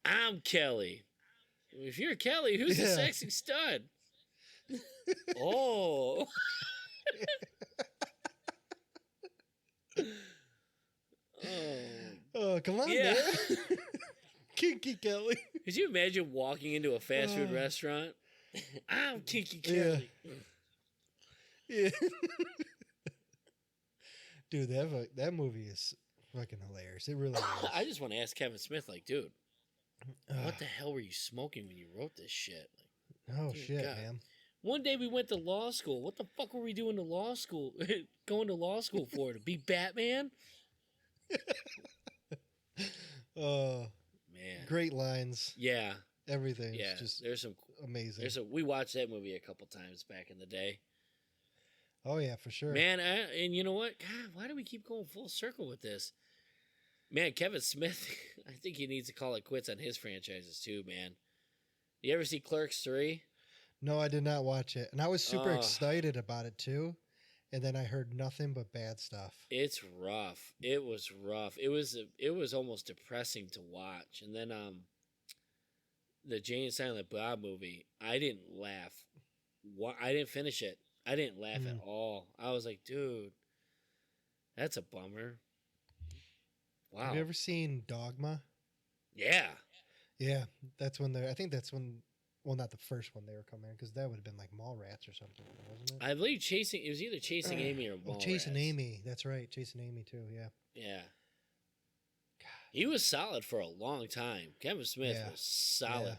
I'm Kelly. If you're Kelly, who's the Yeah. sexy stud? Oh. Oh, come on, Yeah. man. Kinky Kelly. Could you imagine walking into a fast food restaurant? I'm Kinky Kelly. Yeah. Dude, that movie is fucking hilarious. It really is. I just want to ask Kevin Smith, like, dude, what the hell were you smoking when you wrote this shit? Like, Oh, dear shit, God. man. One day we went to law school. What the fuck were we doing to law school? Going to law school for? To be Batman? Oh, Man. great lines. Yeah. Everything. Yeah. It's just There's some. amazing. We watched that movie a couple times back in the day. Oh, yeah, for sure. Man, and you know what? God, why do we keep going full circle with this? Man, Kevin Smith, I think he needs to call it quits on his franchises too, man. You ever see Clerks 3? No, I did not watch it. And I was super Oh. excited about it, too. And then I heard nothing but bad stuff. It's rough. It was rough. It was almost depressing to watch. And then the Jay and Silent Bob movie, I didn't laugh. I didn't finish it. I didn't laugh at all. I was like, dude, that's a bummer. Wow. Have you ever seen Dogma? Yeah. Yeah, that's when I think that's when, well, not the first one they were coming in, because that would have been like Mallrats or something, wasn't it? I believe it was either Chasing Amy or Mallrats. Chasing Amy. That's right. Chasing Amy, too. Yeah. Yeah. He was solid for a long time. Kevin Smith Yeah. was solid.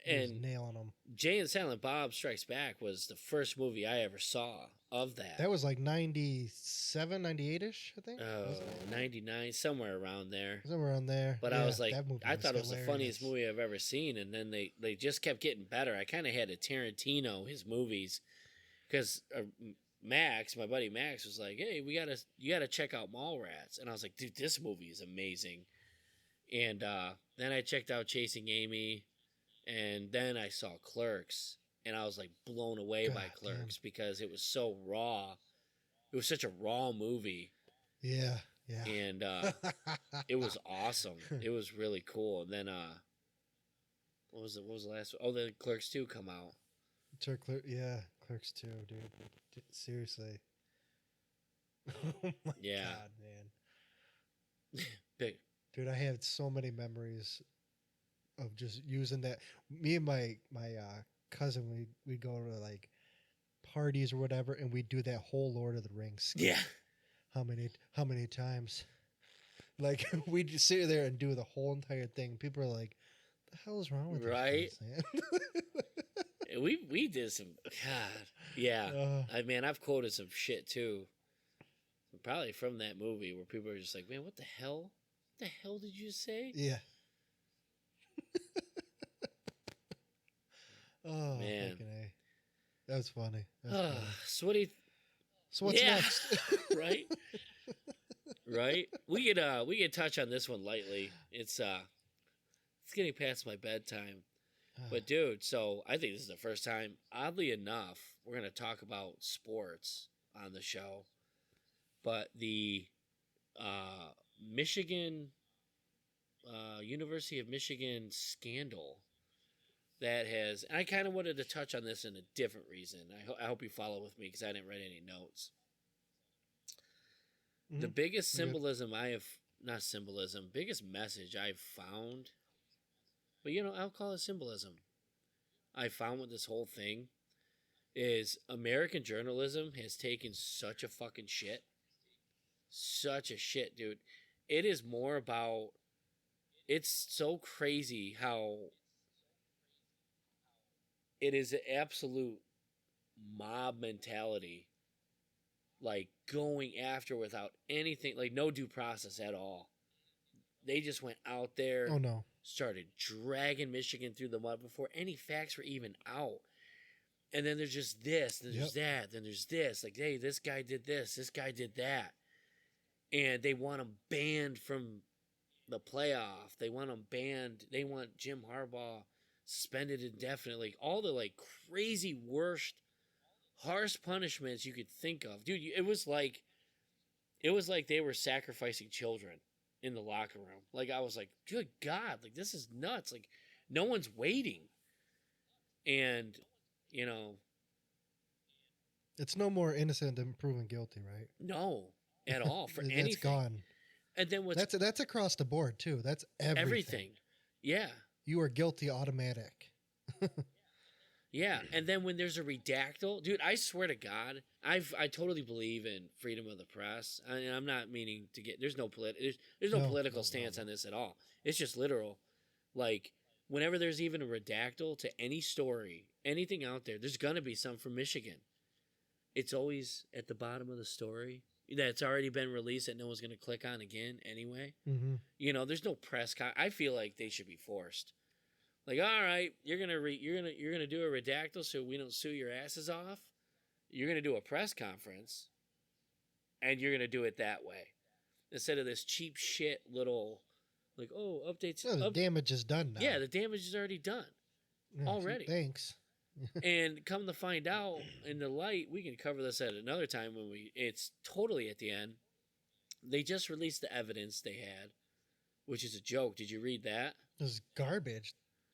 He was And nailing them. Jay and Silent Bob Strikes Back was the first movie I ever saw of that. That was like 97, 98-ish, I think. Oh, wasn't it? 99, somewhere around there. Somewhere around there. But Yeah, I was like, that movie I thought it was the hilarious. funniest movie I've ever seen. And then they just kept getting better. I kind of had to Tarantino his movies because Max, my buddy Max, was like, hey, you gotta check out Mallrats. And I was like, dude, this movie is amazing. And then I checked out Chasing Amy. And then I saw Clerks, and I was like blown away by God Clerks because it was so raw. It was such a raw movie, Yeah, yeah. and it was awesome. It was really cool. And then what was the last one? Oh, then Clerks 2 come out. Clerks 2, dude. Seriously. Oh my Yeah. God, man. Big. Dude, I had so many memories of just using that. Me and my cousin, we go to like parties or whatever, and we do that whole Lord of the Rings skit. Yeah. How many times? Like we just sit there and do the whole entire thing. People are like, "The hell is wrong with Right? you?" We did some. God. Yeah. I've quoted some shit too. Probably from that movie where people are just like, man, what the hell? What the hell did you say? Yeah. Oh Man. fucking A. That was funny. That was funny. So what do you? So what's Yeah. next? Right? Right? We could touch on this one lightly. It's getting past my bedtime. But dude, so I think this is the first time, oddly enough, we're gonna talk about sports on the show. But the Michigan University of Michigan scandal that has, and I kind of wanted to touch on this in a different reason. I hope you follow with me because I didn't write any notes. The biggest symbolism biggest message I've found, but I'll call it symbolism. I found with this whole thing is American journalism has taken such a fucking shit. Such a shit, dude. It is more about, it's so crazy how it is an absolute mob mentality, like going after without anything, like no due process at all. They just went out there, Oh no. started dragging Michigan through the mud before any facts were even out. And then there's just this, then there's that, then there's this. Like, hey, this guy did this guy did that. And they want him banned from the playoff. They want him banned. They want Jim Harbaugh suspended indefinitely. All the like crazy worst, harsh punishments you could think of. Dude, it was like they were sacrificing children in the locker room. Like, I was like, good God, like this is nuts. Like, no one's waiting. And, you know, it's no more innocent than proven guilty, right? no, at all for anything. That's gone. And then that's across the board too. That's everything. Yeah. You are guilty automatic. Yeah, and then when there's a redactyl, dude, I swear to God, I totally believe in freedom of the press. I'm not meaning to get there's no political stance on this at all. It's just literal. Like, whenever there's even a redactyl to any story, anything out there, there's gonna be some from Michigan. It's always at the bottom of the story that's already been released that no one's gonna click on again anyway. Mm-hmm. You know, there's no press. I feel like they should be forced. Like, all right, you're gonna do a redactyl so we don't sue your asses off. You're gonna do a press conference, and you're gonna do it that way, instead of this cheap shit little, like, oh, updates. No, the damage is done now. Yeah, the damage is already done. Yeah, already. Thanks. And come to find out, in the light, we can cover this at another time when it's totally at the end. They just released the evidence they had, which is a joke. Did you read that? This is garbage.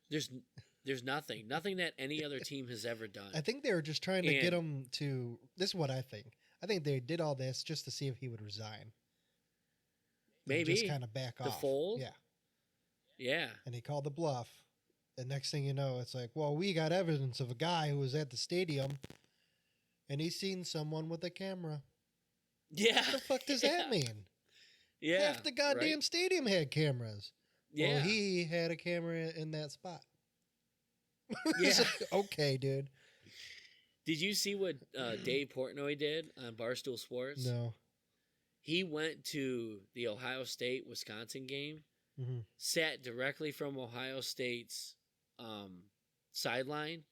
There's nothing that any other team has ever done. I think they were just trying to get him to. This is what I think. I think they did all this just to see if he would resign. Maybe just kind of back off. The fold. Yeah. And he called the bluff. And next thing you know, it's like, well, we got evidence of a guy who was at the stadium, and he's seen someone with a camera. Yeah. What the fuck does that mean? Yeah. Half the goddamn stadium had cameras. Yeah. Well, he had a camera in that spot. Yeah. Like, okay, dude. Did you see what Dave Portnoy did on Barstool Sports? No. He went to the Ohio State-Wisconsin game, sat directly from Ohio State's sideline,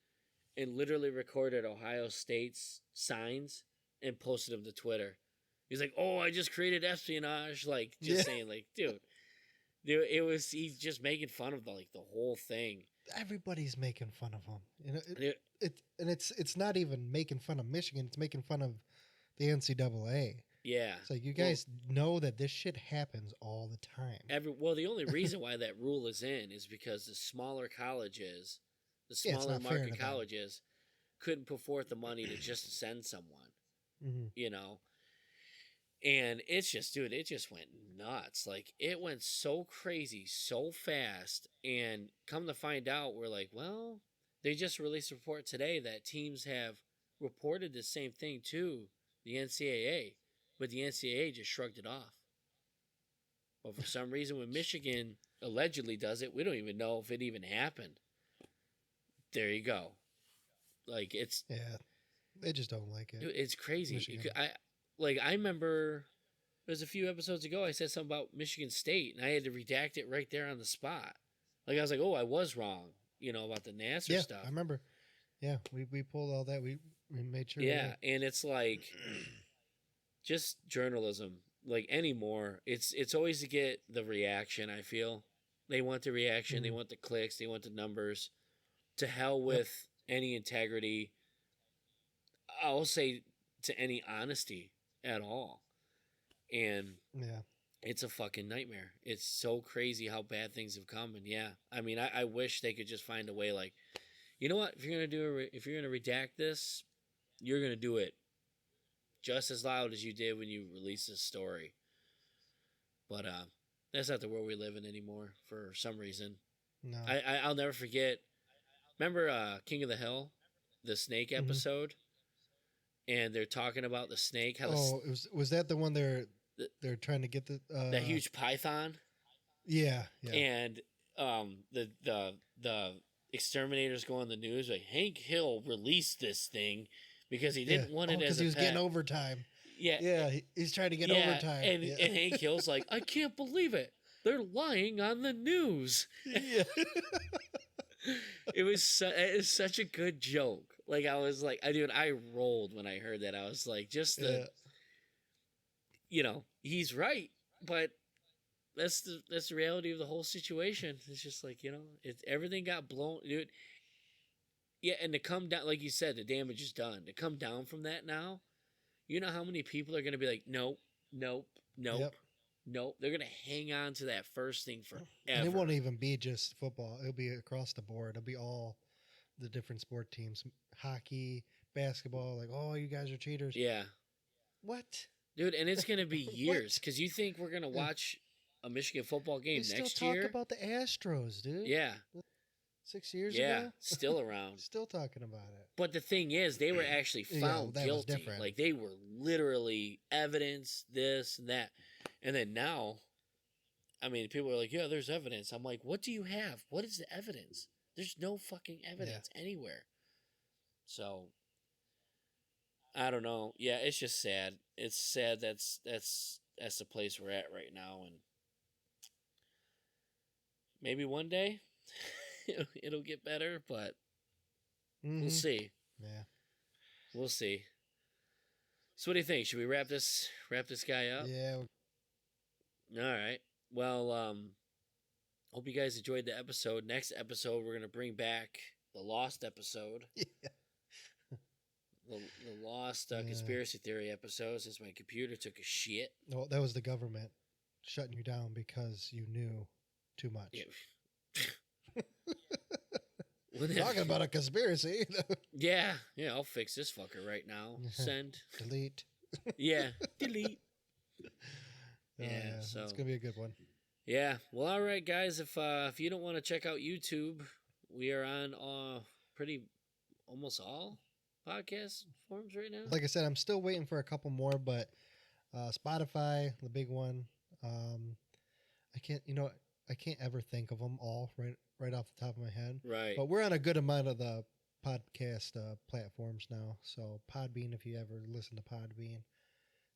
and literally recorded Ohio State's signs and posted them to Twitter. He's like, "Oh, I just created espionage," like just saying, like, dude, he's just making fun of the whole thing. Everybody's making fun of him. You know, it's not even making fun of Michigan. It's making fun of the NCAA. Yeah. So you guys know that this shit happens all the time. The only reason why that rule is in is because the smaller colleges, the smaller market colleges, couldn't put forth the money to just send someone. You know. And it's just, dude, it just went nuts. Like, it went so crazy, so fast. And come to find out, we're like, well, they just released a report today that teams have reported the same thing to the NCAA. But the NCAA just shrugged it off. But for some reason, when Michigan allegedly does it, we don't even know if it even happened. There you go. Like, it's... Yeah, they just don't like it. Dude, it's crazy. I remember it was a few episodes ago, I said something about Michigan State, and I had to redact it right there on the spot. Like, I was like, oh, I was wrong, about the Nassar stuff. I remember. Yeah, we pulled all that. We made sure. Yeah, and it's like, just journalism, like, anymore. It's always to get the reaction, I feel. They want the reaction, they want the clicks, they want the numbers. To hell with any integrity. I'll say to any honesty at all. And it's a fucking nightmare. It's so crazy how bad things have come. And I mean, I wish they could just find a way, like, you know what, if you're gonna redact this, you're gonna do it just as loud as you did when you released this story. But that's not the world we live in anymore for some reason. No. I'll never forget. Remember King of the Hill, the snake episode? And they're talking about the snake. How was that the one they're trying to get that huge python? Yeah. And the exterminators go on the news like Hank Hill released this thing because he didn't want it as a he was pet. getting overtime. Yeah, Yeah, he's trying to get overtime. And Hank Hill's like, I can't believe it. They're lying on the news. Yeah. It was such a good joke. Like I was like, I rolled when I heard that. I was like, just the, he's right, but that's the reality of the whole situation. It's just like everything got blown, dude. Yeah, and to come down, like you said, the damage is done. To come down from that now, you know how many people are gonna be like, nope. Yep. Nope, they're gonna hang on to that first thing forever. And it won't even be just football; it'll be across the board. It'll be all the different sport teams: hockey, basketball. Like, oh, you guys are cheaters. Yeah. What, dude? And it's gonna be years because you think we're gonna watch a Michigan football game next year? Still talk about the Astros, dude. Yeah. 6 years ago. Yeah, still around. Still talking about it. But the thing is, they were actually found guilty. Like they were literally evidence, this and that. And then now, I mean, people are like, yeah, there's evidence. I'm like, what do you have? What is the evidence? There's no fucking evidence anywhere. So, I don't know. Yeah, it's just sad. It's sad that's the place we're at right now. And maybe one day it'll get better, but we'll see. Yeah. We'll see. So what do you think? Should we wrap this guy up? Yeah. All right. Well, hope you guys enjoyed the episode. Next episode, we're going to bring back the Lost episode. Yeah. The Lost conspiracy theory episode, since my computer took a shit. No, that was the government shutting you down because you knew too much. Yeah. Talking about a conspiracy. Yeah, I'll fix this fucker right now. Send. Delete. Yeah, delete. Yeah, so it's gonna be a good one. Yeah. Well, all right, guys. If you don't want to check out YouTube, we are on almost all podcast forms right now. Like I said, I'm still waiting for a couple more, but Spotify, the big one. I can't ever think of them all right off the top of my head. Right. But we're on a good amount of the podcast platforms now. So Podbean, if you ever listen to Podbean,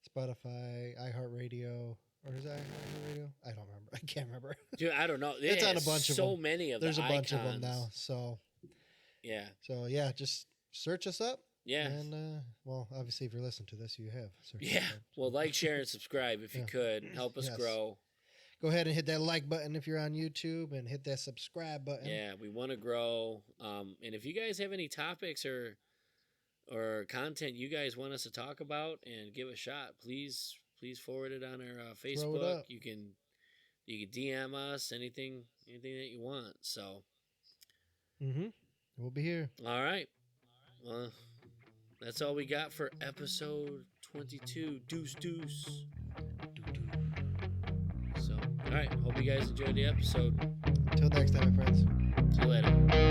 Spotify, iHeartRadio, or is that iHeartRadio? I don't remember. I can't remember. Dude, I don't know. It's on a bunch of them. So many of them. There's a bunch of them now. So yeah. So yeah, just search us up. Yeah. And well, obviously, if you're listening to this, you have. Yeah. Us up, so. Well, like, share, and subscribe if you could. Help us grow. Go ahead and hit that like button if you're on YouTube, and hit that subscribe button. Yeah, we want to grow. And if you guys have any topics or content you guys want us to talk about and give a shot, please forward it on our Facebook. You can DM us anything that you want. So, we'll be here. All right. Well, that's all we got for episode 22. Deuce. So, all right. Hope you guys enjoyed the episode. Until next time, my friends. See you later.